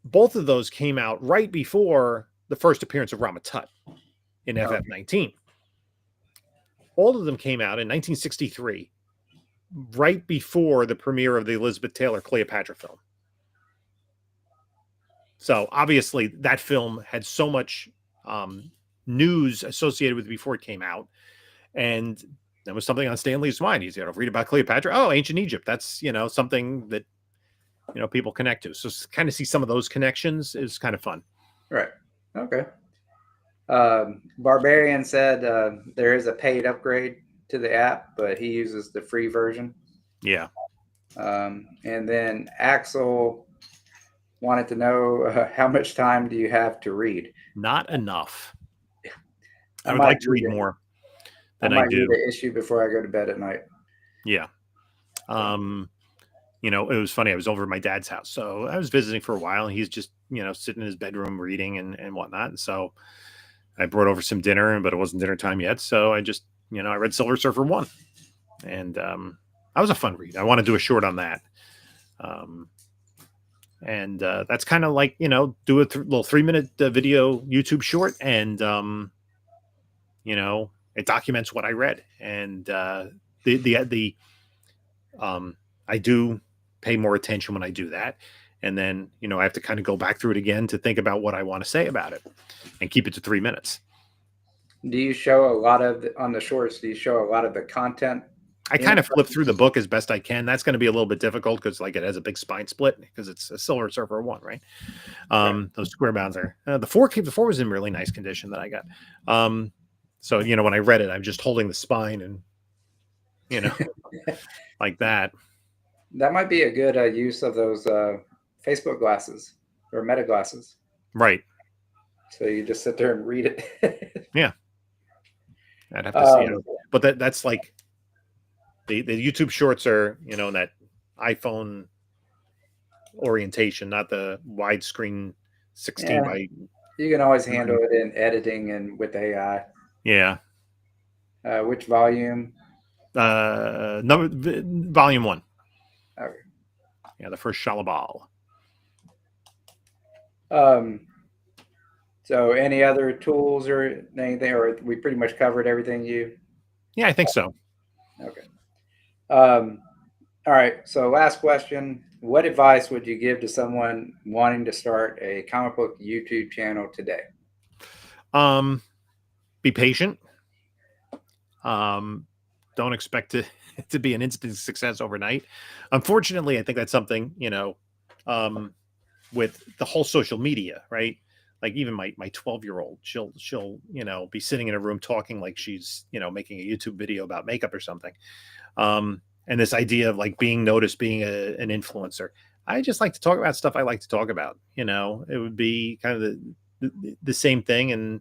Both of those came out right before the first appearance of Ramatut in FF19. All of them came out in 1963, right before the premiere of the Elizabeth Taylor Cleopatra film. So obviously that film had so much news associated with it before it came out. And that was something on Stan Lee's mind. He's read about Cleopatra. Oh, ancient Egypt. That's, something that, people connect to. So kind of see some of those connections is kind of fun. Right. Okay. Barbarian said there is a paid upgrade to the app, but he uses the free version. Yeah. And then Axel wanted to know how much time do you have to read? Not enough. I would like to read more than I do. Read the issue before I go to bed at night. Yeah. It was funny. I was over at my dad's house, so I was visiting for a while, and he's just, sitting in his bedroom reading and whatnot. And so I brought over some dinner, but it wasn't dinner time yet. So I just, I read Silver Surfer 1, and that was a fun read. I want to do a short on that. And that's kind of like, do a little 3-minute video YouTube short, and it documents what I read. And I do pay more attention when I do that. And then, I have to kind of go back through it again to think about what I want to say about it and keep it to 3 minutes. Do you show a lot of on the shorts? Do you show a lot of the content? I kind of flip through the book as best I can. That's going to be a little bit difficult because like it has a big spine split because it's a Silver Surfer 1, right? Those square bounds are the 4 was in really nice condition that I got. So, when I read it, I'm just holding the spine and, like that. That might be a good use of those Facebook glasses or Meta glasses. Right. So you just sit there and read it. Yeah. I'd have to see it. But that's like the YouTube shorts are, that iPhone orientation, not the widescreen 16 by. You can always handle it in editing and with AI. Yeah. Which volume? Volume 1. Okay. Yeah, the first Shalabal. So any other tools or anything, or we pretty much covered everything you? Yeah, I think so. Okay. All right. So last question. What advice would you give to someone wanting to start a comic book YouTube channel today? Be patient. Don't expect to to be an instant success overnight. Unfortunately, I think that's something, with the whole social media, right? Like even my 12-year-old, she'll be sitting in a room talking like she's making a YouTube video about makeup or something. And this idea of like being noticed, being an influencer. I just like to talk about stuff I like to talk about. It would be kind of the same thing, and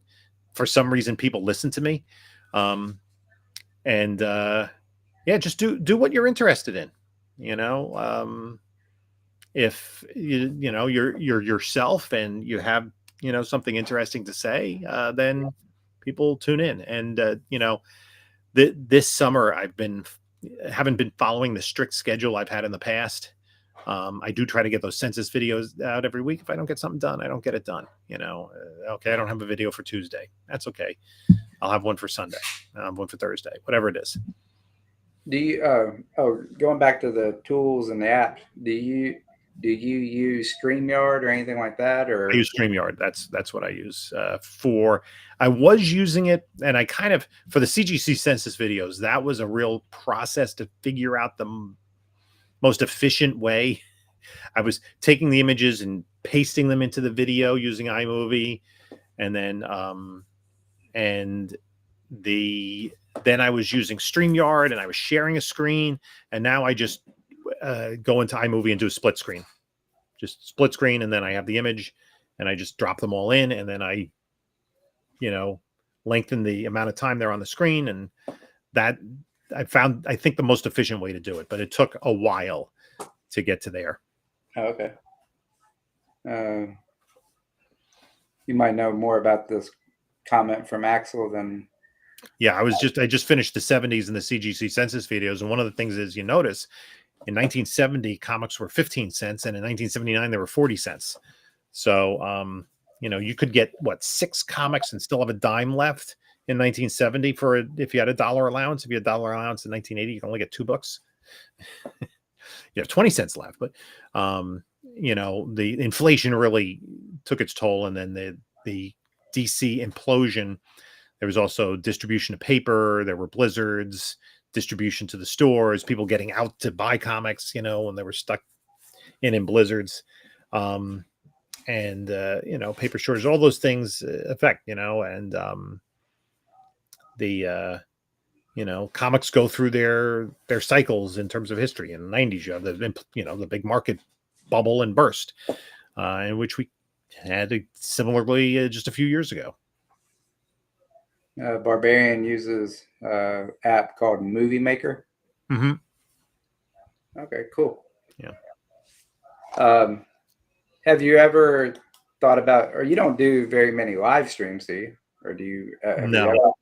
for some reason people listen to me. And Yeah, just do what you're interested in. You know, if you're yourself and you have something interesting to say, then people tune in. And this summer haven't been following the strict schedule I've had in the past. I do try to get those census videos out every week. If I don't get something done, I don't get it done. Okay, I don't have a video for Tuesday. That's okay. I'll have one for Sunday. I'll have one for Thursday, whatever it is. Do you going back to the tools and the apps, do you use StreamYard or anything like that? I Or use StreamYard. That's what I use for. I was using it, and I kind of for the CGC census videos. That was a real process to figure out the most efficient way. I was taking the images and pasting them into the video using iMovie, and then I was using StreamYard, and I was sharing a screen, and now I just go into iMovie and do a split screen. Just split screen, and then I have the image, and I just drop them all in, and then I lengthen the amount of time they're on the screen. And that I think the most efficient way to do it, but it took a while to get to there. oh, okay, you might know more about this comment from Axel than. Yeah, I just finished the 70s and the CGC census videos, and one of the things is you notice in 1970 comics were 15 cents, and in 1979 they were 40 cents. So you could get 6 comics and still have a dime left in 1970 if you had a dollar allowance. If you had a dollar allowance in 1980, you can only get 2 books. You have 20 cents left, but the inflation really took its toll, and then the DC implosion. There was also distribution of paper. There were blizzards, distribution to the stores, people getting out to buy comics, when they were stuck in blizzards. And paper shortages, all those things affect, and comics go through their cycles in terms of history. In the 90s, you have the big market bubble and burst, in which we had similarly just a few years ago. Barbarian uses app called Movie Maker. Mm-hmm. Okay, cool. Yeah. Have you ever thought about, or you don't do very many live streams, do you? Or do you?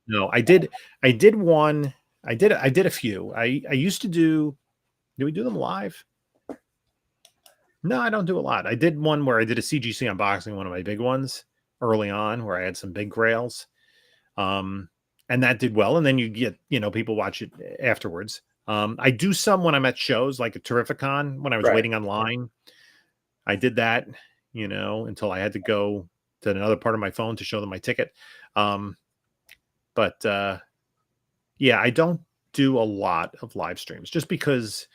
No. I did one. I did a few. I used to do. Do we do them live? No, I don't do a lot. I did one where I did a CGC unboxing, one of my big ones early on, where I had some big grails. And that did well. And then you get, people watch it afterwards. I do some when I'm at shows like at Terrificon, when I was waiting online. I did that, until I had to go to another part of my phone to show them my ticket. But I don't do a lot of live streams just because,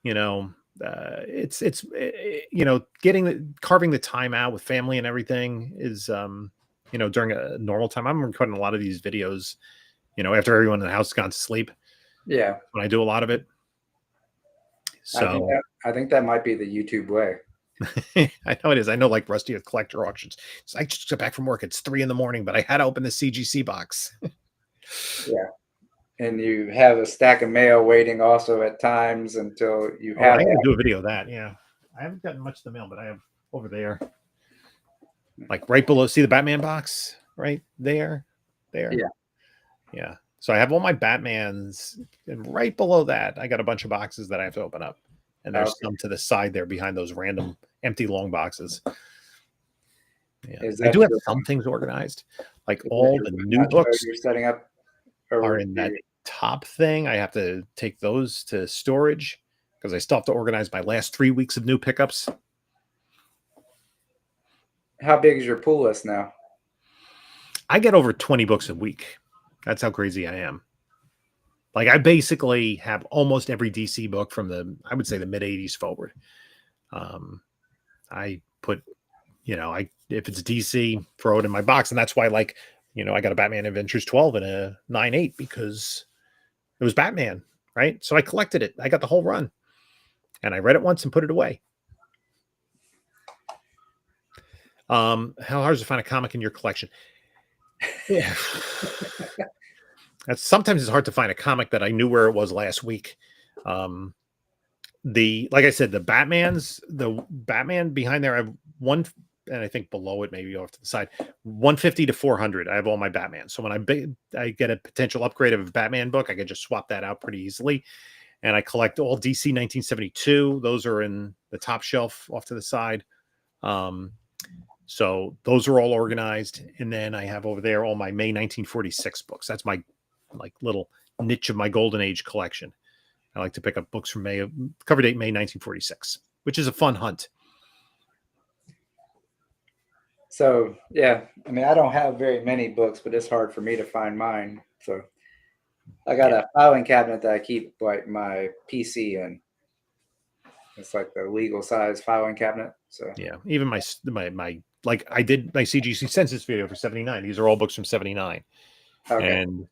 it's carving the time out with family and everything is, during a normal time. I'm recording a lot of these videos, after everyone in the house has gone to sleep. Yeah. When I do a lot of it. So I think that might be the YouTube way. I know it is. I know, like Rusty at collector auctions. So I just got back from work. It's 3 a.m, but I had to open the CGC box. Yeah. And you have a stack of mail waiting also at times until you have. I can do a video of that. Yeah. I haven't gotten much of the mail, but I have over there. Like right below, see the Batman box right there? Yeah. Yeah. So I have all my Batmans, and right below that, I got a bunch of boxes that I have to open up. And there's Okay. some to the side there behind those random empty long boxes. Yeah. Is I that do have your some things organized. Like is that all your the new whatnot show books you're setting up, are or in that top thing. I have to take those to storage because I still have to organize my last 3 weeks of new pickups. how big is your pull list now? I get over 20 books a week. That's how crazy I am. Like I basically have almost every DC book from I would say the mid 80s forward. I put, if it's DC, throw it in my box. And that's why, like, I got a Batman Adventures 12 and a 9/8 because it was Batman, right? So I collected it. I got the whole run and I read it once and put it away. How hard is it to find a comic in your collection? Yeah. Sometimes it's hard to find a comic that I knew where it was last week. Like I said, the Batman behind there, I have one, and I think below it, maybe off to the side, 150 to 400. I have all my Batman. So when I get a potential upgrade of a Batman book, I can just swap that out pretty easily. And I collect all DC 1972. Those are in the top shelf off to the side. So those are all organized. And then I have over there all my May 1946 books. That's my like little niche of my golden age collection. I like to pick up books from cover date May 1946, which is a fun hunt. So yeah, I mean, I don't have very many books, but it's hard for me to find mine. So I got a filing cabinet that I keep like my PC in. It's like the legal size filing cabinet. So yeah, even my like I did my CGC census video for 79. These are all books from 79. okay. And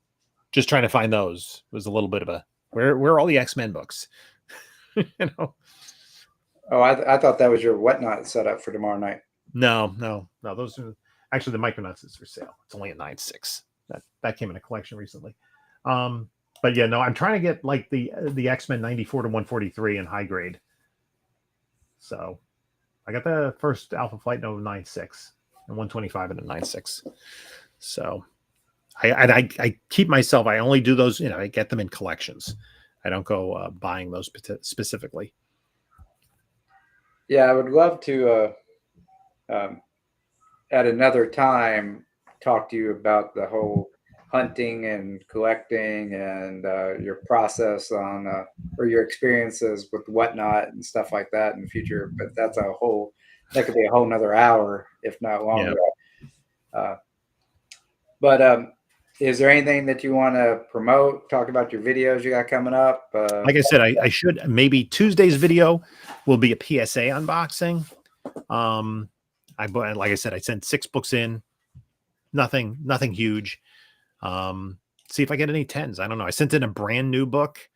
just trying to find those was a little bit of a where are all the X-Men books? you know. Oh, I thought that was your whatnot setup for tomorrow night. No. Those are actually the Micronauts is for sale. It's only a 9.6. That came in a collection recently. But yeah, no, I'm trying to get like the X-Men 94 to 143 in high grade. So I got the first Alpha Flight Note 9.6 and 125 in a 9.6. So I keep myself. I only do those. I get them in collections. I don't go buying those specifically. Yeah, I would love to at another time talk to you about the whole hunting and collecting and your process on or your experiences with whatnot and stuff like that in the future. But that could be a whole nother hour, if not longer. Yeah. But is there anything that you want to promote? Talk about your videos you got coming up? Like I said, I should maybe Tuesday's video will be a PSA unboxing. Like I said, I sent 6 books in, nothing huge. See if I get any 10s. I don't know. I sent in a brand new book.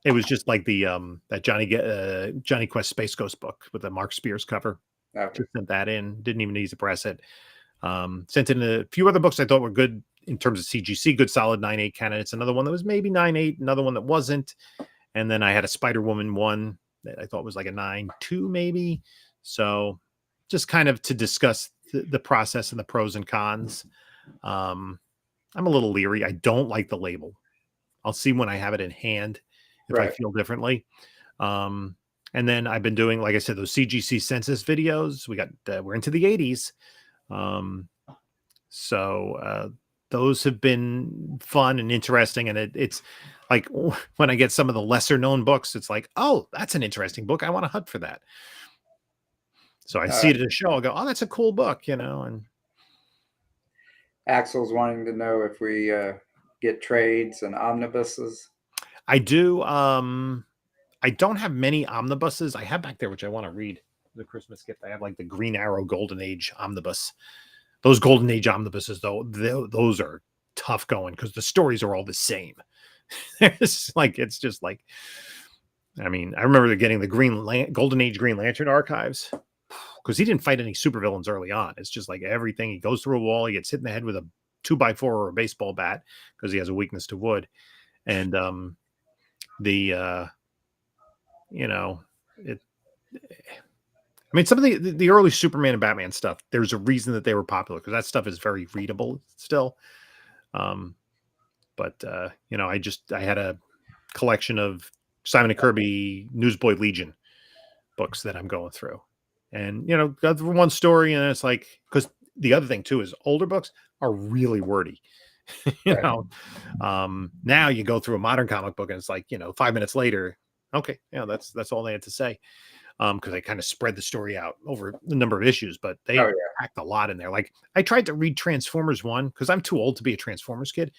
It was just like the that Johnny Quest Space Ghost book with the Mark Spears cover. Okay. Just sent that in. Didn't even need to press it. Sent in a few other books I thought were good in terms of CGC, good solid 9.8 candidates. Another one that was maybe 9.8, another one that wasn't. And then I had a Spider-Woman one that I thought was like a 9.2 maybe. So just kind of to discuss the process and the pros and cons. I'm a little leery. I don't like the label. I'll see when I have it in hand if I feel differently. And then I've been doing, like I said, those CGC census videos. We're into the 80s. So those have been fun and interesting. And it's like when I get some of the lesser known books, it's like, oh, that's an interesting book. I want to hunt for that. So I see it at a show. I'll go, oh, that's a cool book, and Axel's wanting to know if we get trades and omnibuses. I do. I don't have many omnibuses. I have back there, which I want to read. The Christmas gift. I have like the Green Arrow Golden Age omnibus. Those Golden Age omnibuses, though, those are tough going because the stories are all the same. It's just like, I mean, I remember getting the Golden Age Green Lantern archives because he didn't fight any supervillains early on. It's just like everything. He goes through a wall, he gets hit in the head with a 2x4 or a baseball bat because he has a weakness to wood. And I mean, some of the early Superman and Batman stuff, there's a reason that they were popular because that stuff is very readable still. But you know, I had a collection of Simon and Kirby Newsboy Legion books that I'm going through, and you know, got through one story, and it's like, because the other thing too is older books are really wordy. You Right. know, now you go through a modern comic book and it's like, you know, 5 minutes later, okay, yeah, that's all they had to say. Because they kind of spread the story out over the number of issues, but Oh they yeah. packed a lot in there. Like I tried to read Transformers 1 because I'm too old to be a Transformers kid.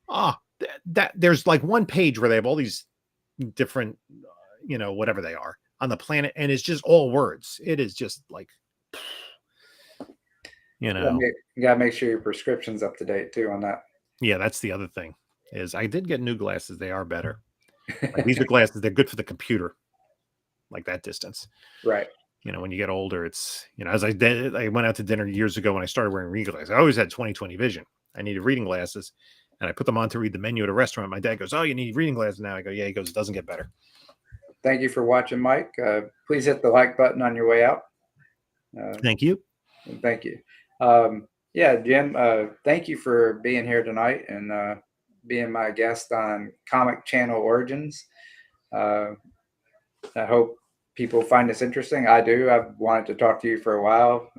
Ah, that there's like one page where they have all these different, you know, whatever they are on the planet, and it's just all words. It is just like, you know, You gotta make sure your prescription's up to date too on that. yeah, that's the other thing is I did get new glasses. They are better. Like these are glasses. They're good for the computer, like that distance. Right. You know, when you get older, it's, you know, as I did, I went out to dinner years ago when I started wearing reading glasses. I always had 20/20 vision. I needed reading glasses, and I put them on to read the menu at a restaurant. My dad goes, "Oh, you need reading glasses now?" I go, "Yeah." He goes, "It doesn't get better." Thank you for watching, Mike. Please hit the like button on your way out. Thank you. And thank you. Yeah, Jim, thank you for being here tonight and being my guest on Comic Channel Origins. Uh, I hope people find this interesting. I do. I've wanted to talk to you for a while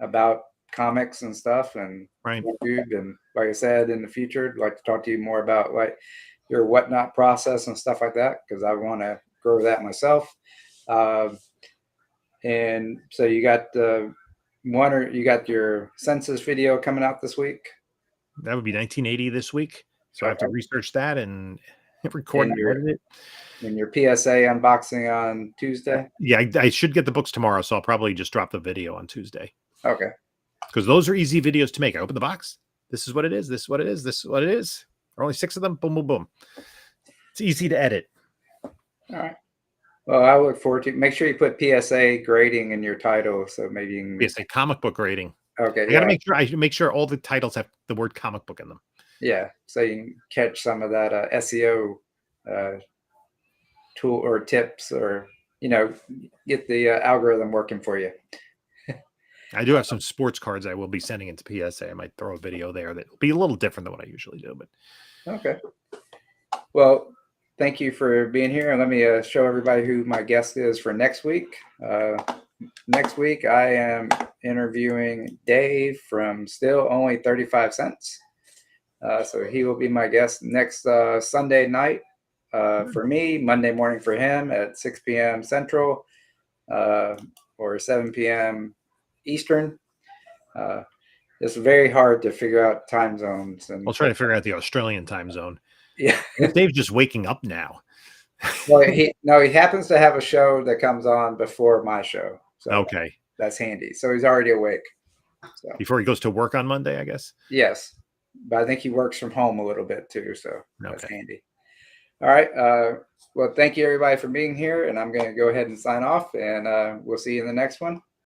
about comics and stuff and Right. YouTube. And like I said, in the future, I'd like to talk to you more about like your whatnot process and stuff like that because I want to grow that myself. Uh, and so you got you got your census video coming out this week. That would be 1980 this week. So I have to Okay. research that and record And and edit it. your PSA unboxing on Tuesday. Yeah, I should get the books tomorrow, so I'll probably just drop the video on Tuesday Okay. because those are easy videos to make. I open the box. This is what it is. This is what it is. This is what it is. There are only 6 of them. Boom, boom, boom. It's easy to edit. All right. Well, I look forward to. Make sure you put PSA grading in your title, so maybe you can. It's a comic book rating. Okay. I got to make sure. I should make sure all the titles have the word comic book in them. Yeah. So you can catch some of that SEO tool or tips, or get the algorithm working for you. I do have some sports cards I will be sending into PSA. I might throw a video there that will be a little different than what I usually do. But Okay. Well, thank you for being here. And let me show everybody who my guest is for next week. Next week, I am interviewing Dave from Still Only 35 Cents. So he will be my guest next Sunday night for me, Monday morning for him at 6 p.m. Central or 7 p.m. Eastern. It's very hard to figure out time zones. And I'll try to figure out the Australian time zone. yeah. Dave's just waking up now. Well, he happens to have a show that comes on before my show. So Okay. that's handy. So he's already awake. So Before he goes to work on Monday, I guess. yes. But I think he works from home a little bit too. So that's Okay. handy. All right. Well, thank you everybody for being here. And I'm going to go ahead and sign off and we'll see you in the next one.